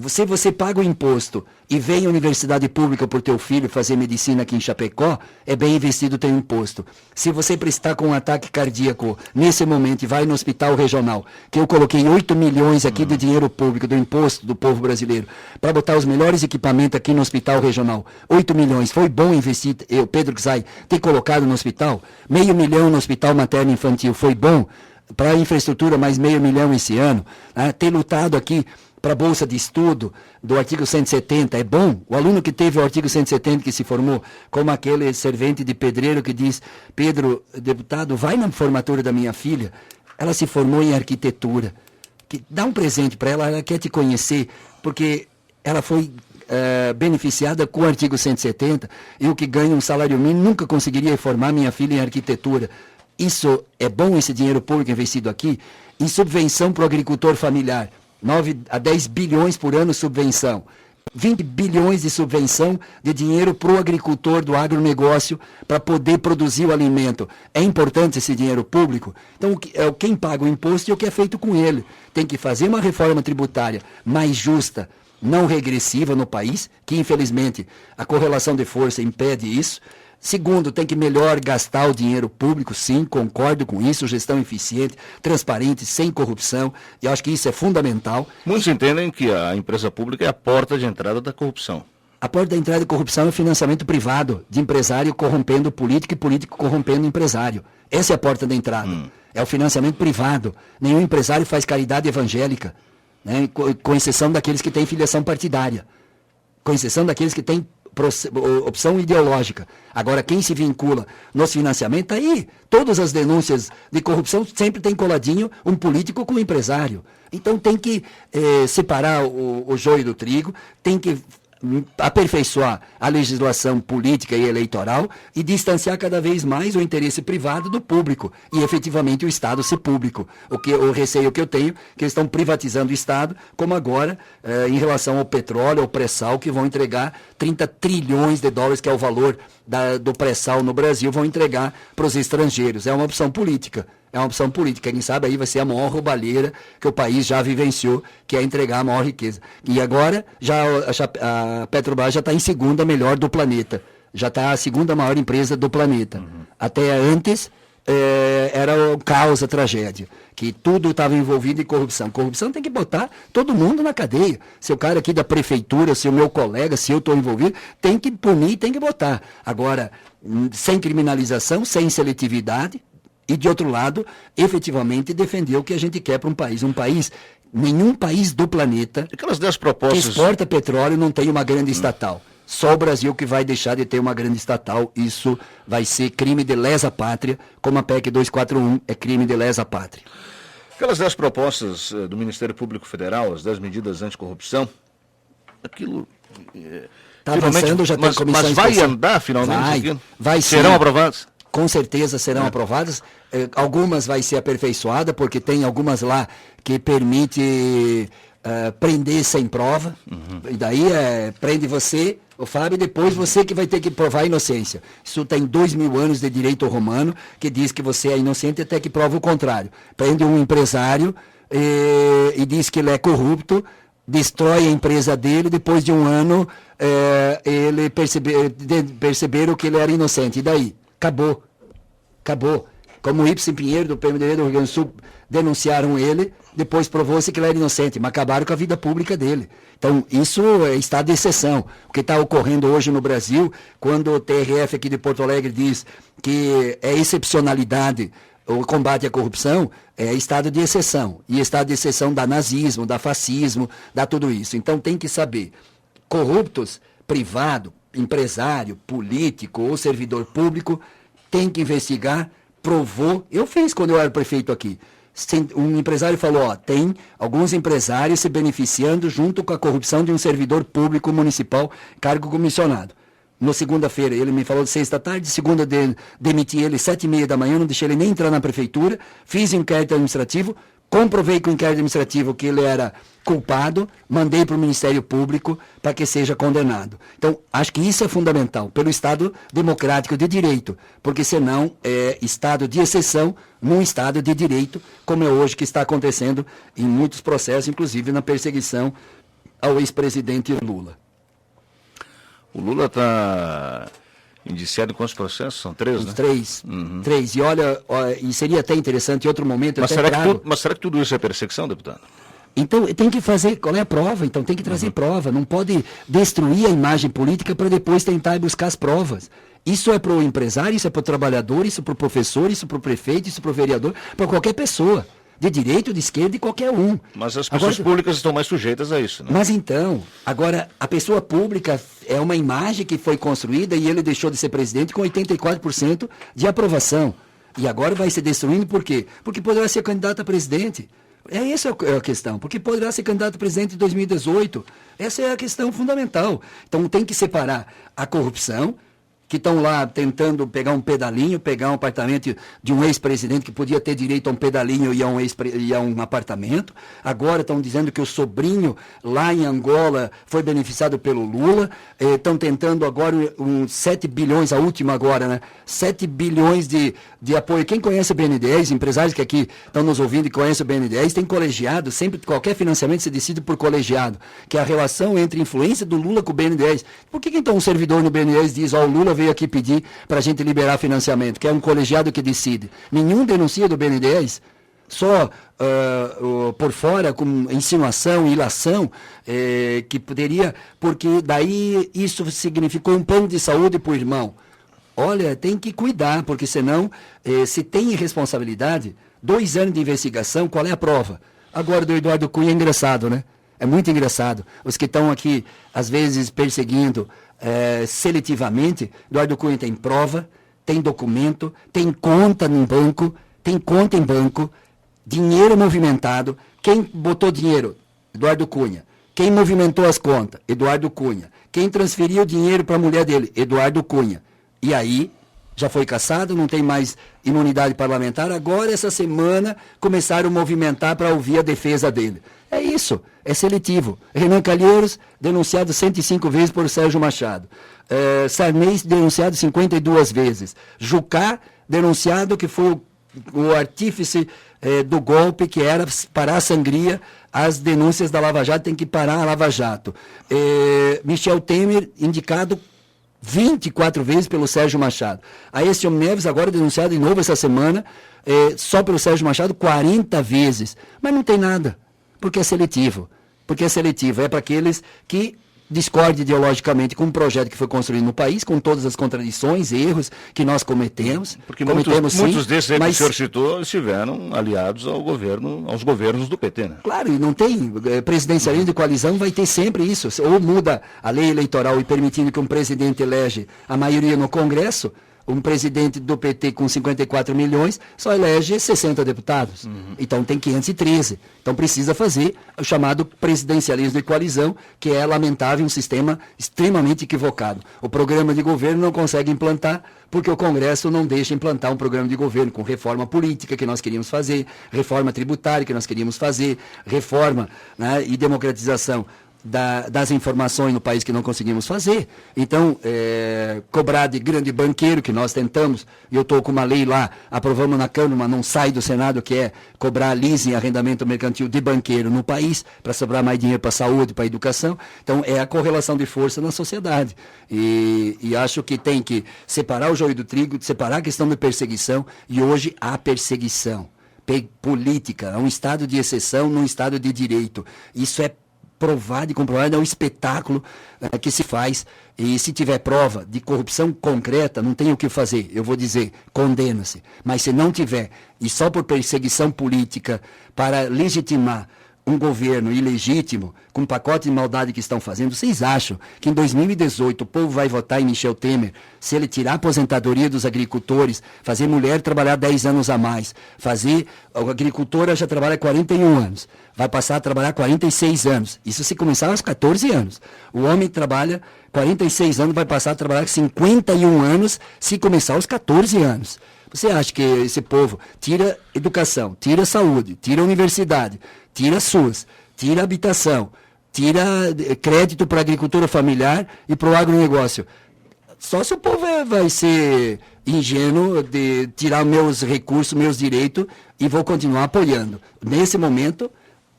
Se você paga o imposto e vem à universidade pública por teu filho fazer medicina aqui em Chapecó, é bem investido o teu imposto. Se você prestar com um ataque cardíaco nesse momento e vai no hospital regional, que eu coloquei 8 milhões aqui de dinheiro público, do imposto do povo brasileiro, para botar os melhores equipamentos aqui no hospital regional, 8 milhões, foi bom investir, eu, Pedro Czai, ter colocado no hospital, 500 mil no hospital materno infantil, foi bom, para a infraestrutura mais 500 mil esse ano, ter lutado aqui para a bolsa de estudo do artigo 170, é bom. O aluno que teve o artigo 170 que se formou, como aquele servente de pedreiro que diz, Pedro, deputado, vai na formatura da minha filha, ela se formou em arquitetura, dá um presente para ela, ela quer te conhecer, porque ela foi beneficiada com o artigo 170, eu que ganho um salário mínimo nunca conseguiria formar minha filha em arquitetura. Isso é bom, esse dinheiro público investido aqui, em subvenção para o agricultor familiar. 9 a 10 bilhões por ano subvenção. 20 bilhões de subvenção de dinheiro para o agricultor do agronegócio para poder produzir o alimento. É importante esse dinheiro público? Então, quem paga o imposto é o que é feito com ele. Tem que fazer uma reforma tributária mais justa, não regressiva no país, que infelizmente a correlação de força impede isso. Segundo, tem que melhor gastar o dinheiro público, sim, concordo com isso, gestão eficiente, transparente, sem corrupção, e acho que isso é fundamental. Muitos entendem que a empresa pública é a porta de entrada da corrupção. A porta de entrada de corrupção é o financiamento privado, de empresário corrompendo político e político corrompendo empresário. Essa é a porta de entrada. É o financiamento privado. Nenhum empresário faz caridade evangélica, né, com exceção daqueles que têm filiação partidária, com exceção daqueles que têm opção ideológica. Agora, quem se vincula nos financiamentos, aí, todas as denúncias de corrupção sempre tem coladinho um político com um empresário. Então tem que separar o joio do trigo, tem que aperfeiçoar a legislação política e eleitoral e distanciar cada vez mais o interesse privado do público e efetivamente o Estado ser público. O receio que eu tenho que eles estão privatizando o Estado, como agora em relação ao petróleo, ao pré-sal, que vão entregar 30 trilhões de dólares, que é o valor do pré-sal no Brasil, vão entregar para os estrangeiros. É uma opção política. É uma opção política. Quem sabe aí vai ser a maior roubalheira que o país já vivenciou, que é entregar a maior riqueza. E agora já a Petrobras já está em segunda melhor do planeta. Já está a segunda maior empresa do planeta. Até antes era o caos, a tragédia. Que tudo estava envolvido em corrupção. Corrupção tem que botar todo mundo na cadeia. Se o cara aqui da prefeitura, se o meu colega, se eu estou envolvido, tem que punir, tem que botar. Agora, sem criminalização, sem seletividade, e, de outro lado, efetivamente defender o que a gente quer para um país. Nenhum país do planeta Aquelas 10 propostas que exporta petróleo não tem uma grande estatal. Só o Brasil que vai deixar de ter uma grande estatal. Isso vai ser crime de lesa pátria, como a PEC 241 é crime de lesa pátria. Aquelas 10 propostas do Ministério Público Federal, as 10 medidas anticorrupção, aquilo... Está avançando, já tem comissão mas vai especial. andar finalmente? Vai sim. Serão aprovadas? Com certeza serão aprovadas. Algumas vai ser aperfeiçoada, porque tem algumas lá que permite prender sem prova. E daí prende você, o Fábio, e depois você que vai ter que provar a inocência. Isso tem 2000 anos de direito romano, que diz que você é inocente até que prova o contrário. Prende um empresário e diz que ele é corrupto, destrói a empresa dele, depois de um ano ele perceberam que ele era inocente. E daí? Acabou. Como o Ibsen Pinheiro, do PMDB do Rio Grande do Sul, denunciaram ele, depois provou-se que ele era inocente, mas acabaram com a vida pública dele. Então, isso é estado de exceção. O que está ocorrendo hoje no Brasil, quando o TRF aqui de Porto Alegre diz que é excepcionalidade o combate à corrupção, é estado de exceção. E estado de exceção dá nazismo, dá fascismo, dá tudo isso. Então, tem que saber, corruptos, privado, empresário, político ou servidor público, tem que investigar, provou. Eu fiz quando eu era prefeito aqui. Um empresário falou, tem alguns empresários se beneficiando junto com a corrupção de um servidor público municipal, cargo comissionado. Na segunda-feira, ele me falou de 6 da tarde, segunda demiti ele 7h30 da manhã, não deixei ele nem entrar na prefeitura, fiz um inquérito administrativo, comprovei com o inquérito administrativo que ele era culpado, mandei para o Ministério Público para que seja condenado. Então, acho que isso é fundamental, pelo Estado democrático de direito, porque senão é Estado de exceção num Estado de direito, como é hoje que está acontecendo em muitos processos, inclusive na perseguição ao ex-presidente Lula. O Lula está indiciado em quantos processos? São 3, né? 3. 3. E olha, e seria até interessante em outro momento... Mas será que tudo isso é perseguição, deputado? Então, tem que fazer, qual é a prova? Então, tem que trazer prova. Não pode destruir a imagem política para depois tentar buscar as provas. Isso é para o empresário, isso é para o trabalhador, isso é para o professor, isso é para o prefeito, isso é para o vereador, para qualquer pessoa. De direita, de esquerda, de qualquer um. Mas as pessoas públicas estão mais sujeitas a isso, né? Mas então, agora, a pessoa pública é uma imagem que foi construída e ele deixou de ser presidente com 84% de aprovação. E agora vai se destruindo por quê? Porque poderá ser candidato a presidente. Essa é a questão, porque poderá ser candidato a presidente em 2018. Essa é a questão fundamental. Então tem que separar a corrupção, que estão lá tentando pegar um pedalinho, pegar um apartamento de um ex-presidente que podia ter direito a um pedalinho e a um apartamento. Agora estão dizendo que o sobrinho lá em Angola foi beneficiado pelo Lula. Estão tentando agora 7 bilhões, a última agora, né? 7 bilhões de apoio. Quem conhece o BNDES, empresários que aqui estão nos ouvindo e conhecem o BNDES, tem colegiado, sempre qualquer financiamento se decide por colegiado, que é a relação entre a influência do Lula com o BNDES. Por que então um servidor no BNDES diz, o Lula veio aqui pedir para a gente liberar financiamento, que é um colegiado que decide? Nenhum denuncia do BNDES, só por fora, com insinuação, ilação, que poderia, porque daí isso significou um plano de saúde para o irmão. Olha, tem que cuidar, porque senão, se tem irresponsabilidade, 2 anos de investigação, qual é a prova? Agora do Eduardo Cunha é engraçado, né? É muito engraçado. Os que estão aqui, às vezes, perseguindo seletivamente, Eduardo Cunha tem prova, tem documento, tem conta em banco, dinheiro movimentado. Quem botou dinheiro? Eduardo Cunha. Quem movimentou as contas? Eduardo Cunha. Quem transferiu o dinheiro para a mulher dele? Eduardo Cunha. E aí, já foi cassado, não tem mais imunidade parlamentar. Agora, essa semana, começaram a movimentar para ouvir a defesa dele. É isso, é seletivo. Renan Calheiros, denunciado 105 vezes por Sérgio Machado. Sarney, denunciado 52 vezes. Jucá, denunciado que foi o artífice do golpe, que era parar a sangria. As denúncias da Lava Jato tem que parar a Lava Jato. Michel Temer, indicado 24 vezes pelo Sérgio Machado. Aécio Neves, agora denunciado de novo essa semana, só pelo Sérgio Machado, 40 vezes. Mas não tem nada, porque é seletivo. É para aqueles que discordam ideologicamente com um projeto que foi construído no país, com todas as contradições, erros que nós cometemos. Porque muitos desses aí que o senhor citou estiveram aliados aos governos do PT, né? Claro, e não tem presidencialismo de coalizão, vai ter sempre isso. Ou muda a lei eleitoral e permitindo que um presidente elege a maioria no Congresso, um presidente do PT com 54 milhões só elege 60 deputados. Então tem 513. Então precisa fazer o chamado presidencialismo de coalizão, que é lamentável, um sistema extremamente equivocado. O programa de governo não consegue implantar, porque o Congresso não deixa implantar um programa de governo com reforma política que nós queríamos fazer, reforma tributária que nós queríamos fazer, reforma, né, e democratização das informações no país que não conseguimos fazer. Então, cobrar de grande banqueiro, que nós tentamos, e eu estou com uma lei lá, aprovamos na Câmara, mas não sai do Senado, que é cobrar leasing e arrendamento mercantil de banqueiro no país, para sobrar mais dinheiro para a saúde, para a educação. Então, é a correlação de força na sociedade. E acho que tem que separar o joio do trigo, separar a questão da perseguição, e hoje há perseguição política, é um estado de exceção num estado de direito. Isso é provado e comprovado, é um espetáculo que se faz, e se tiver prova de corrupção concreta, não tem o que fazer, eu vou dizer, condena-se. Mas se não tiver, e só por perseguição política, para legitimar um governo ilegítimo, com um pacote de maldade que estão fazendo, vocês acham que em 2018 o povo vai votar em Michel Temer se ele tirar a aposentadoria dos agricultores, fazer mulher trabalhar 10 anos a mais, fazer a agricultora já trabalha 41 anos, vai passar a trabalhar 46 anos, isso se começar aos 14 anos. O homem trabalha 46 anos, vai passar a trabalhar 51 anos se começar aos 14 anos. Você acha que esse povo tira educação, tira saúde, tira universidade, tira SUS, tira habitação, tira crédito para a agricultura familiar e para o agronegócio? Só se o povo vai ser ingênuo de tirar meus recursos, meus direitos e vou continuar apoiando. Nesse momento,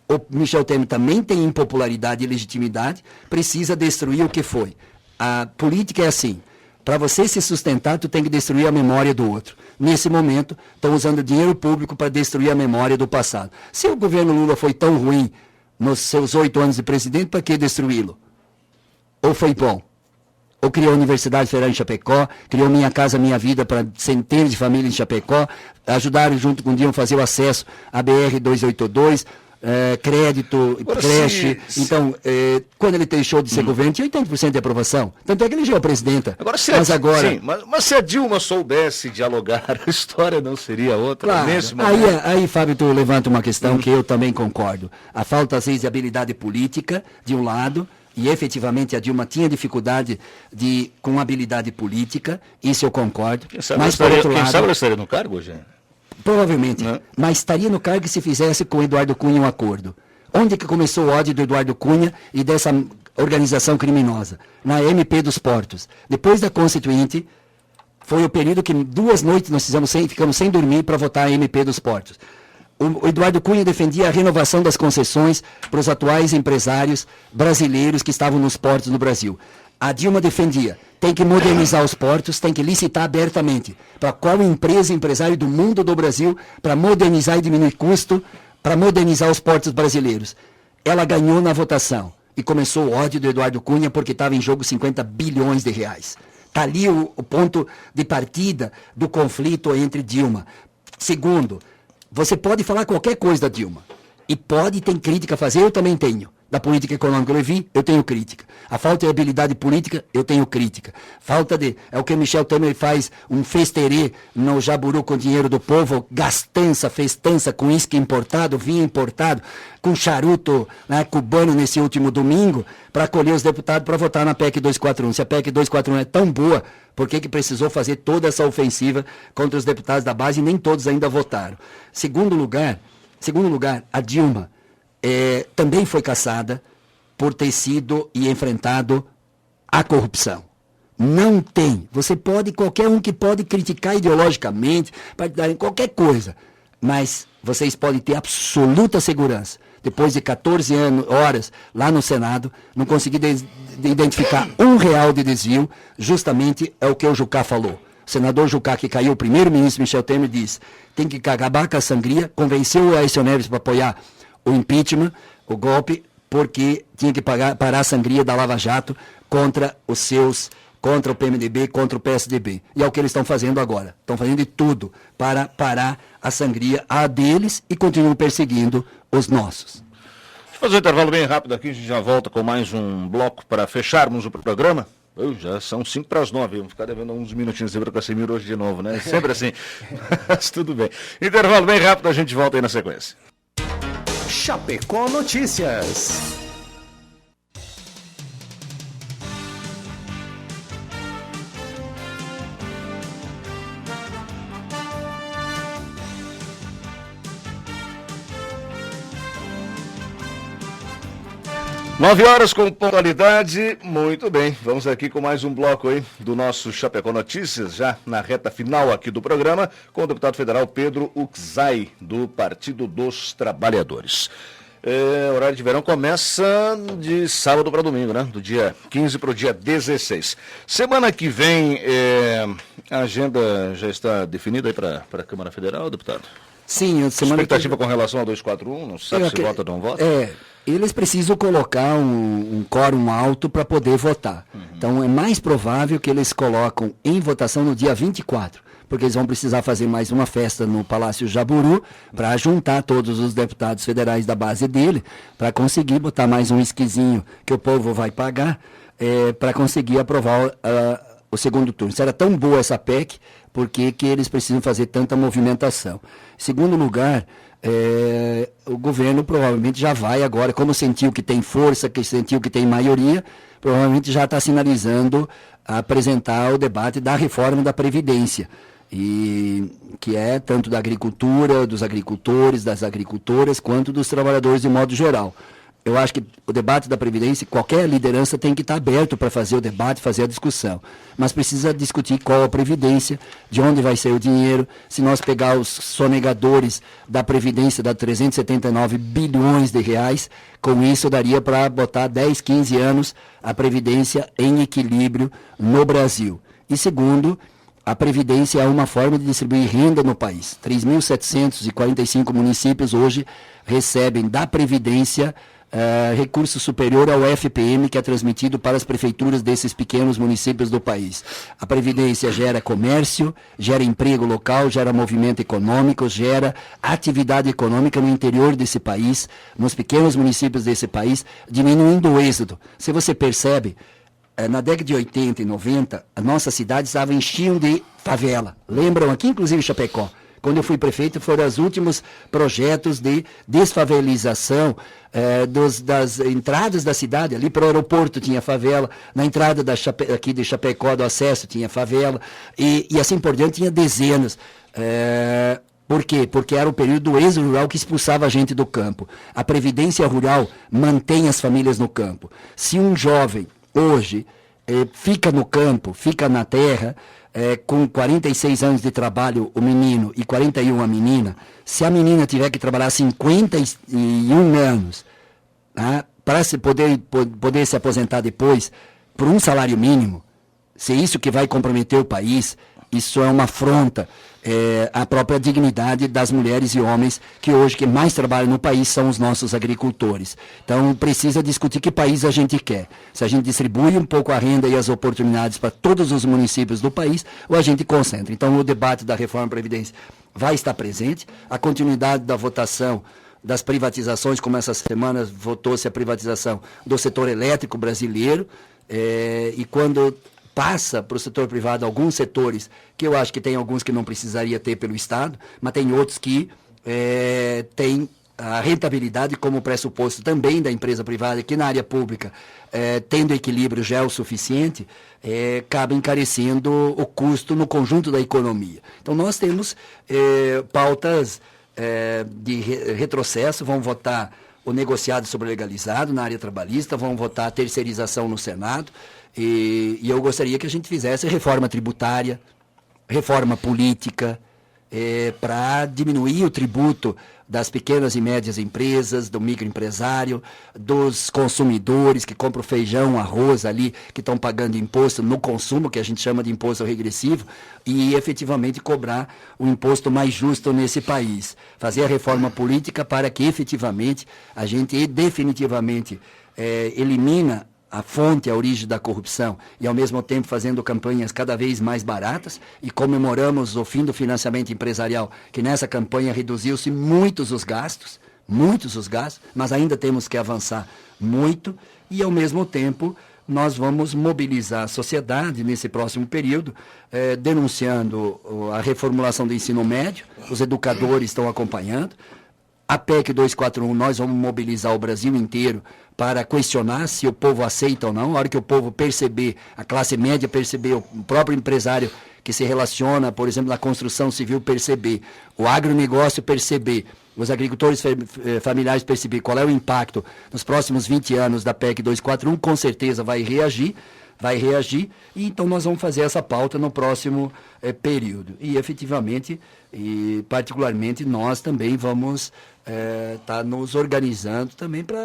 o Michel Temer também tem impopularidade e legitimidade, precisa destruir o que foi. A política é assim. Para você se sustentar, tu tem que destruir a memória do outro. Nesse momento, estão usando dinheiro público para destruir a memória do passado. Se o governo Lula foi tão ruim nos seus 8 anos de presidente, para que destruí-lo? Ou foi bom? Ou criou a Universidade Federal em Chapecó, criou Minha Casa Minha Vida para centenas de famílias em Chapecó, ajudaram junto com o Dilma a fazer o acesso à BR-282, crédito, creche. Então, quando ele deixou de ser governo, tinha 80% de aprovação. Tanto é que elegeu a presidenta. Agora, mas se a Dilma soubesse dialogar, a história não seria outra. Claro. Nesse momento. Aí, Fábio, tu levanta uma questão que eu também concordo. A falta, às vezes, de habilidade política, de um lado, e efetivamente a Dilma tinha dificuldade com habilidade política, isso eu concordo. Quem sabe ela estaria no cargo, hoje? Provavelmente, mas estaria no cargo se fizesse com o Eduardo Cunha um acordo. Onde que começou o ódio do Eduardo Cunha e dessa organização criminosa? Na MP dos Portos. Depois da Constituinte, foi o período que 2 noites nós ficamos sem dormir para votar a MP dos Portos. O Eduardo Cunha defendia a renovação das concessões para os atuais empresários brasileiros que estavam nos portos no Brasil. A Dilma defendia, tem que modernizar os portos, tem que licitar abertamente para qual empresa, empresário do mundo do Brasil, para modernizar e diminuir custo, para modernizar os portos brasileiros. Ela ganhou na votação e começou o ódio do Eduardo Cunha porque estava em jogo 50 bilhões de reais. Está ali o ponto de partida do conflito entre Dilma. Segundo, você pode falar qualquer coisa da Dilma e tem crítica a fazer, eu também tenho. Da política econômica eu vi, eu tenho crítica. A falta de habilidade política, eu tenho crítica. É o que Michel Temer faz, um festerê no Jaburu com dinheiro do povo, gastança, festança com uísque importado, vinho importado, com charuto cubano nesse último domingo, para acolher os deputados para votar na PEC 241. Se a PEC 241 é tão boa, por que precisou fazer toda essa ofensiva contra os deputados da base e nem todos ainda votaram? Segundo lugar, a Dilma também foi caçada por ter sido e enfrentado a corrupção. Não tem. Qualquer um que pode criticar ideologicamente, partidário, qualquer coisa, mas vocês podem ter absoluta segurança. Depois de 14 horas lá no Senado, não consegui identificar R$1 de desvio, justamente é o que o Jucá falou. O senador Jucá, que caiu, o primeiro-ministro Michel Temer, disse, tem que acabar com a sangria, convenceu o Aécio Neves para apoiar o impeachment, o golpe, porque tinha que parar a sangria da Lava Jato contra o PMDB, contra o PSDB. E é o que eles estão fazendo agora. Estão fazendo de tudo para parar a sangria deles e continuam perseguindo os nossos. Deixa eu fazer um intervalo bem rápido aqui, a gente já volta com mais um bloco para fecharmos o programa. Já são 8:55, vamos ficar devendo uns minutinhos para o Casemiro hoje de novo, né? Sempre assim. Mas tudo bem. Intervalo bem rápido, a gente volta aí na sequência. Chapecó Notícias. Nove horas com pontualidade, muito bem, vamos aqui com mais um bloco aí do nosso Chapecó Notícias, já na reta final aqui do programa, com o deputado federal Pedro Uczai, do Partido dos Trabalhadores. O horário de verão começa de sábado para domingo, né? Do dia 15 para o dia 16. Semana que vem, a agenda já está definida aí para a Câmara Federal, deputado? Sim, expectativa com relação ao 241, não sabe se vota ou não vota? Eles precisam colocar um quórum alto para poder votar. Então, é mais provável que eles colocam em votação no dia 24. porque eles vão precisar fazer mais uma festa no Palácio Jaburu para juntar todos os deputados federais da base dele, para conseguir botar mais um esquisinho que o povo vai pagar, para conseguir aprovar o segundo turno. Se era tão boa essa PEC, por que eles precisam fazer tanta movimentação? Em segundo lugar, o governo provavelmente já vai agora, como sentiu que tem força, que sentiu que tem maioria, provavelmente já está sinalizando apresentar o debate da reforma da Previdência, e que é tanto da agricultura, dos agricultores, das agricultoras, quanto dos trabalhadores de modo geral. Eu acho que o debate da Previdência, qualquer liderança tem que estar aberto para fazer o debate, fazer a discussão. Mas precisa discutir qual a Previdência, de onde vai sair o dinheiro. Se nós pegar os sonegadores da Previdência, dá 379 bilhões de reais, com isso daria para botar 10, 15 anos a Previdência em equilíbrio no Brasil. E segundo, a Previdência é uma forma de distribuir renda no país. 3.745 municípios hoje recebem da Previdência recurso superior ao FPM, que é transmitido para as prefeituras desses pequenos municípios do país. A Previdência gera comércio, gera emprego local, gera movimento econômico, gera atividade econômica no interior desse país, nos pequenos municípios desse país, diminuindo o êxodo. Se você percebe, na década de 80 e 90, as nossas cidades enchiam de favela. Lembram aqui, inclusive, Chapecó? Quando eu fui prefeito, foram os últimos projetos de desfavelização das entradas da cidade. Ali para o aeroporto tinha favela, na entrada aqui de Chapecó, do acesso, tinha favela, e assim por diante tinha dezenas. Por quê? Porque era o período do êxodo rural que expulsava a gente do campo. A Previdência Rural mantém as famílias no campo. Se um jovem, hoje, fica no campo, fica na terra, com 46 anos de trabalho o menino e 41 a menina, se a menina tiver que trabalhar 51 anos, para poder se aposentar depois, por um salário mínimo, se isso que vai comprometer o país, isso é uma afronta à própria dignidade das mulheres e homens que hoje que mais trabalham no país são os nossos agricultores. Então precisa discutir que país a gente quer. Se a gente distribui um pouco a renda e as oportunidades para todos os municípios do país, ou a gente concentra. Então o debate da reforma da Previdência vai estar presente, a continuidade da votação das privatizações, como essa semana votou-se a privatização do setor elétrico brasileiro, e quando passa para o setor privado alguns setores, que eu acho que tem alguns que não precisaria ter pelo Estado, mas tem outros que têm a rentabilidade como pressuposto também da empresa privada, que na área pública, tendo equilíbrio já é o suficiente, acaba encarecendo o custo no conjunto da economia. Então nós temos pautas de retrocesso, vão votar o negociado sobre legalizado na área trabalhista, vão votar a terceirização no Senado, e eu gostaria que a gente fizesse reforma tributária, reforma política, para diminuir o tributo das pequenas e médias empresas, do microempresário, dos consumidores que compram feijão, arroz ali, que estão pagando imposto no consumo, que a gente chama de imposto regressivo, e efetivamente cobrar um imposto mais justo nesse país. Fazer a reforma política para que efetivamente a gente definitivamente elimina a fonte, a origem da corrupção, e ao mesmo tempo fazendo campanhas cada vez mais baratas, e comemoramos o fim do financiamento empresarial, que nessa campanha reduziu-se muitos os gastos, mas ainda temos que avançar muito, e ao mesmo tempo nós vamos mobilizar a sociedade nesse próximo período, denunciando a reformulação do ensino médio, os educadores estão acompanhando. A PEC 241, nós vamos mobilizar o Brasil inteiro para questionar se o povo aceita ou não. A hora que o povo perceber, a classe média perceber, o próprio empresário que se relaciona, por exemplo, na construção civil perceber, o agronegócio perceber, os agricultores familiares perceber qual é o impacto nos próximos 20 anos da PEC 241, com certeza vai reagir, e então nós vamos fazer essa pauta no próximo período. E efetivamente, e particularmente, nós também vamos estar nos organizando também para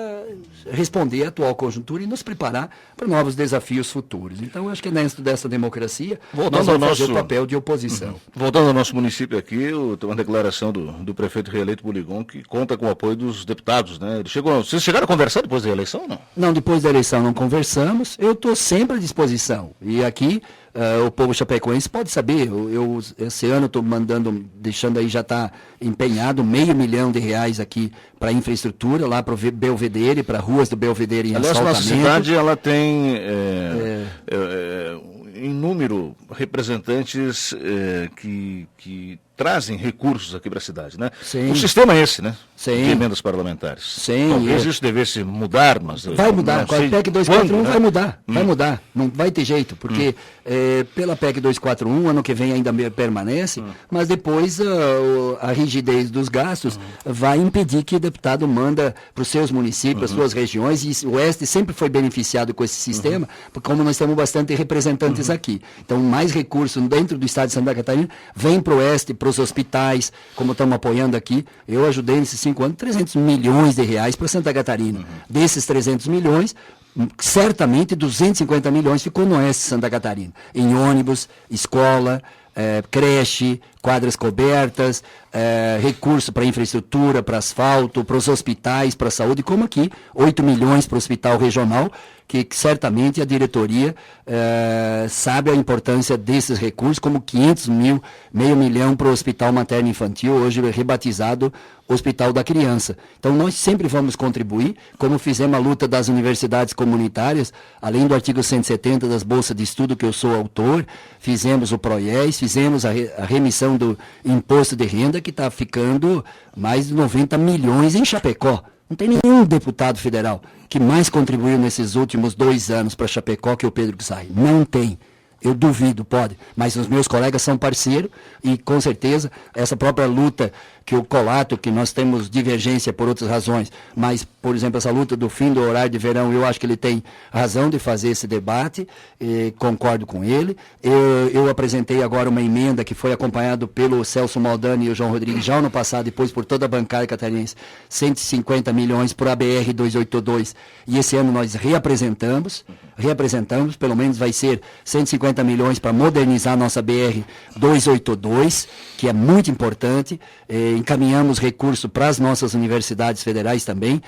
responder à atual conjuntura e nos preparar para novos desafios futuros. Então, eu acho que dentro dessa democracia, nós vamos fazer o papel de oposição. Voltando ao nosso município aqui, tem uma declaração do prefeito reeleito Buligon, que conta com o apoio dos deputados, né? Vocês chegaram a conversar depois da eleição ou não? Não, depois da eleição não conversamos. Eu estou sempre à disposição. E aqui o povo chapecoense pode saber. Esse ano estou deixando aí, já está empenhado R$500 milhão aqui para infraestrutura, lá para o Belvedere, para ruas do Belvedere em asfaltamento. Nossa cidade, ela tem em número representantes que trazem recursos aqui para a cidade, né? Sim. O sistema é esse, né? Sim. De emendas parlamentares. Sim. Talvez isso devesse mudar, mas... Vai mudar, com a PEC 241 vai mudar, vai mudar, não vai ter jeito, porque pela PEC 241, ano que vem ainda permanece, mas depois a rigidez dos gastos vai impedir que o deputado manda para os seus municípios, as suas regiões, e o Oeste sempre foi beneficiado com esse sistema, porque como nós temos bastante representantes aqui. Então, mais recursos dentro do estado de Santa Catarina vem para o Oeste, para os hospitais, como estamos apoiando aqui. Eu ajudei nesses 5 anos R$300 milhões para Santa Catarina. Desses 300 milhões, certamente 250 milhões ficou no Oeste de Santa Catarina. Em ônibus, escola, creche, quadras cobertas, recurso para infraestrutura, para asfalto, para os hospitais, para a saúde, como aqui, 8 milhões para o hospital regional, que certamente a diretoria sabe a importância desses recursos, como 500 mil, R$500 milhão para o Hospital Materno Infantil, hoje rebatizado Hospital da Criança. Então nós sempre vamos contribuir, como fizemos a luta das universidades comunitárias, além do artigo 170 das bolsas de estudo, que eu sou autor, fizemos o PROIES, fizemos a remissão do imposto de renda, que está ficando mais de 90 milhões em Chapecó. Não tem nenhum deputado federal que mais contribuiu nesses últimos 2 anos para Chapecó que o Pedro Pizarro. Não tem. Eu duvido, pode. Mas os meus colegas são parceiros e, com certeza, essa própria luta que eu colato, que nós temos divergência por outras razões, mas, por exemplo, essa luta do fim do horário de verão, eu acho que ele tem razão de fazer esse debate, concordo com ele. Eu apresentei agora uma emenda que foi acompanhada pelo Celso Maldani e o João Rodrigues já no passado, depois por toda a bancada catarinense, 150 milhões para a BR-282, e esse ano nós reapresentamos, pelo menos vai ser 150 milhões para modernizar a nossa BR-282, que é muito importante. Encaminhamos recursos para as nossas universidades federais também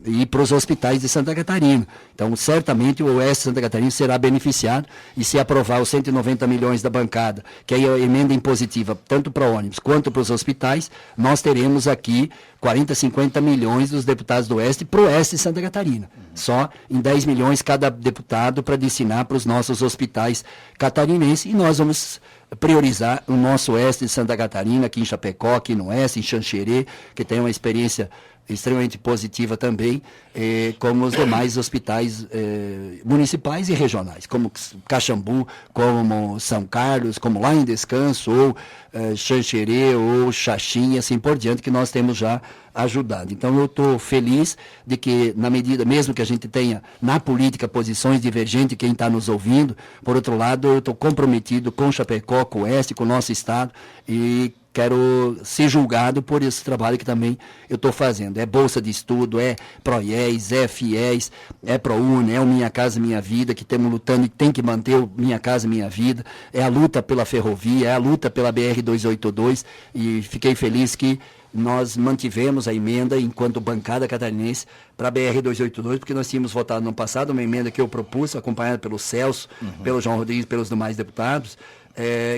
e para os hospitais de Santa Catarina. Então, certamente o Oeste de Santa Catarina será beneficiado, e se aprovar os 190 milhões da bancada, que é a emenda impositiva, tanto para ônibus quanto para os hospitais, nós teremos aqui 40, 50 milhões dos deputados do Oeste para o Oeste de Santa Catarina. Só em 10 milhões cada deputado para destinar para os nossos hospitais catarinenses, e nós vamos priorizar o nosso Oeste de Santa Catarina, aqui em Chapecó, aqui no Oeste, em Xanxerê, que tem uma experiência extremamente positiva também, como os demais hospitais municipais e regionais, como Caxambu, como São Carlos, como lá em Descanso, ou Xanxerê, ou Xaxim, assim por diante, que nós temos já ajudado. Então eu estou feliz de que, na medida, mesmo que a gente tenha na política posições divergentes, quem está nos ouvindo, por outro lado, eu estou comprometido com Chapecó, com o Oeste, com o nosso estado, e quero ser julgado por esse trabalho que também eu estou fazendo. É Bolsa de Estudo, é PROIES, é FIES, é ProUni, é o Minha Casa Minha Vida, que estamos lutando e tem que manter o Minha Casa Minha Vida, é a luta pela ferrovia, é a luta pela BR-282, e fiquei feliz que nós mantivemos a emenda enquanto bancada catarinense para a BR-282, porque nós tínhamos votado no passado uma emenda que eu propus, acompanhada pelo Celso, pelo João Rodrigues, pelos demais deputados,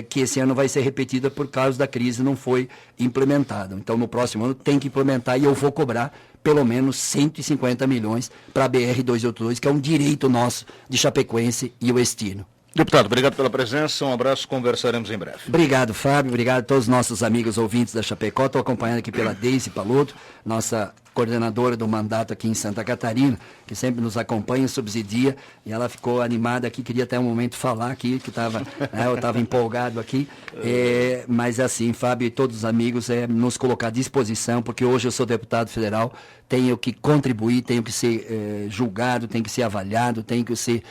que esse ano vai ser repetida por causa da crise, não foi implementada. Então, no próximo ano tem que implementar, e eu vou cobrar pelo menos 150 milhões para a BR-282, que é um direito nosso de chapecoense e oestino. Deputado, obrigado pela presença, um abraço, conversaremos em breve. Obrigado, Fábio, obrigado a todos os nossos amigos ouvintes da Chapecó. Estou acompanhando aqui pela Deise Paluto, nossa coordenadora do mandato aqui em Santa Catarina, que sempre nos acompanha e subsidia, e ela ficou animada aqui, queria até um momento falar aqui, que eu estava empolgado aqui, mas assim, Fábio e todos os amigos, nos colocar à disposição, porque hoje eu sou deputado federal, tenho que contribuir, tenho que ser julgado, tenho que ser avaliado, tenho que ser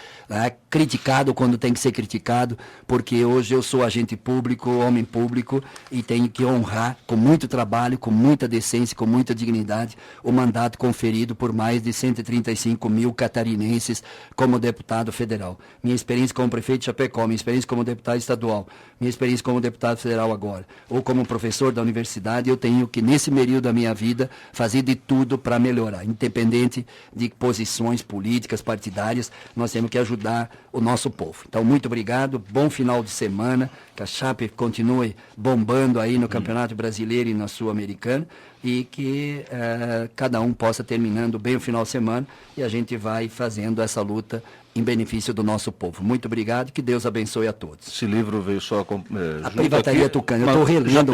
criticado quando tem que ser criticado, porque hoje eu sou agente público, homem público, e tenho que honrar com muito trabalho, com muita decência, com muita dignidade, o mandato conferido por mais de 135 mil catarinenses como deputado federal. Minha experiência como prefeito de Chapecó, minha experiência como deputado estadual, minha experiência como deputado federal agora, ou como professor da universidade, eu tenho que, nesse período da minha vida, fazer de tudo para melhorar. Independente de posições políticas, partidárias, nós temos que ajudar o nosso povo. Então, muito obrigado, bom final de semana, que a Chape continue bombando aí no Campeonato Brasileiro e na Sul-Americana, e que cada um possa terminando bem o final de semana, e a gente vai fazendo essa luta em benefício do nosso povo. Muito obrigado, que Deus abençoe a todos. Esse livro veio só a Privataria Tucana. Eu estou relendo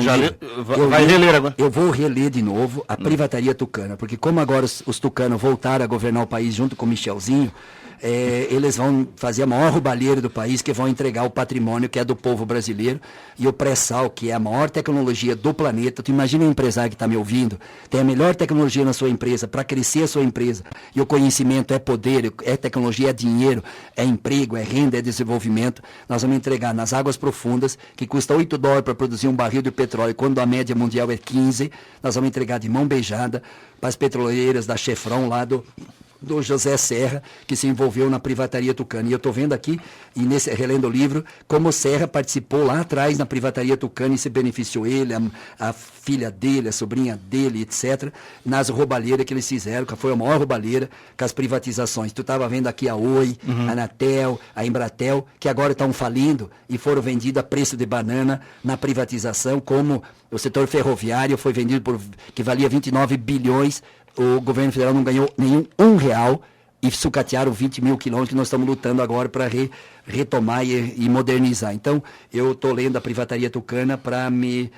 vai reler agora? Eu vou reler de novo a Privataria Tucana, porque como agora os tucanos voltaram a governar o país junto com o Michelzinho, eles vão fazer a maior roubalheira do país, que vão entregar o patrimônio que é do povo brasileiro, e o pré-sal, que é a maior tecnologia do planeta. Tu imagina um empresário que está me ouvindo, tem a melhor tecnologia na sua empresa, para crescer a sua empresa, e o conhecimento é poder, é tecnologia, é dinheiro, é emprego, é renda, é desenvolvimento. Nós vamos entregar nas águas profundas, que custa $8 para produzir um barril de petróleo, quando a média mundial é 15, nós vamos entregar de mão beijada para as petroleiras da Chevron lá do José Serra, que se envolveu na Privataria Tucana. E eu estou vendo aqui, e relendo o livro, como o Serra participou lá atrás na Privataria Tucana e se beneficiou ele, a filha dele, a sobrinha dele, etc., nas roubalheiras que eles fizeram, que foi a maior roubalheira com as privatizações. Tu estava vendo aqui a Oi, a Anatel, a Embratel, que agora estão falindo e foram vendidas a preço de banana na privatização, como o setor ferroviário foi vendido que valia 29 bilhões, o governo federal não ganhou nenhum R$1 e sucatearam 20 mil quilômetros que nós estamos lutando agora para retomar e modernizar. Então, eu estou lendo a Privataria Tucana para me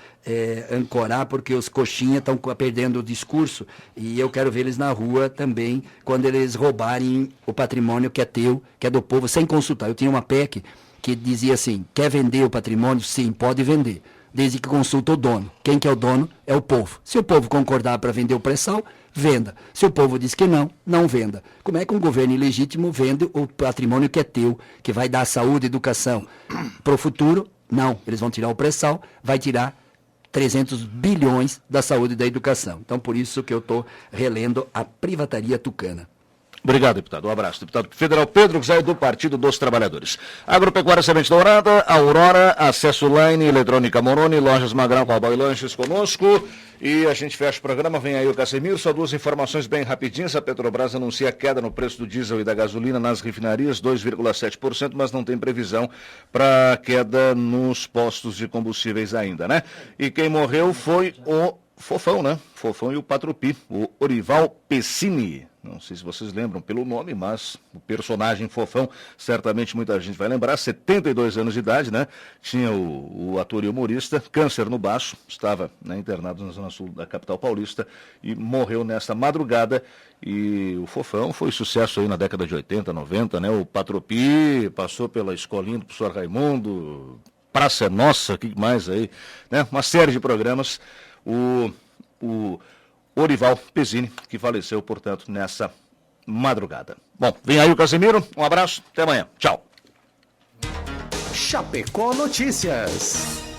ancorar, porque os coxinhas estão perdendo o discurso, e eu quero ver eles na rua também, quando eles roubarem o patrimônio que é teu, que é do povo, sem consultar. Eu tinha uma PEC que dizia assim: quer vender o patrimônio? Sim, pode vender, desde que consulta o dono. Quem que é o dono? É o povo. Se o povo concordar para vender o pré-sal, venda. Se o povo diz que não, não venda. Como é que um governo ilegítimo vende o patrimônio que é teu, que vai dar saúde e educação para o futuro? Não, eles vão tirar o pré-sal, vai tirar 300 bilhões da saúde e da educação. Então, por isso que eu estou relendo a Privataria Tucana. Obrigado, deputado. Um abraço. Deputado federal Pedro Zé, do Partido dos Trabalhadores. Agropecuária Semente Dourada, Aurora, Acesso Line, Eletrônica Moroni, Lojas Magrão, Cowboy Lanches conosco. E a gente fecha o programa. Vem aí o Casemiro. Só duas informações bem rapidinhas. A Petrobras anuncia queda no preço do diesel e da gasolina nas refinarias, 2,7%, mas não tem previsão para queda nos postos de combustíveis ainda, né? E quem morreu foi o Fofão, né? Fofão e o Patropi, o Orival Pessini. Não sei se vocês lembram pelo nome, mas o personagem Fofão, certamente muita gente vai lembrar, 72 anos de idade, né? Tinha o ator e humorista, câncer no baço, estava, né, internado na zona sul da capital paulista e morreu nesta madrugada. E o Fofão foi sucesso aí na década de 80, 90, né? O Patropi passou pela escolinha do professor Raimundo, Praça é Nossa, o que mais aí, né? Uma série de programas. O Orival Pessini, que faleceu, portanto, nessa madrugada. Bom, vem aí o Casemiro, um abraço, até amanhã, tchau. Chapecó Notícias.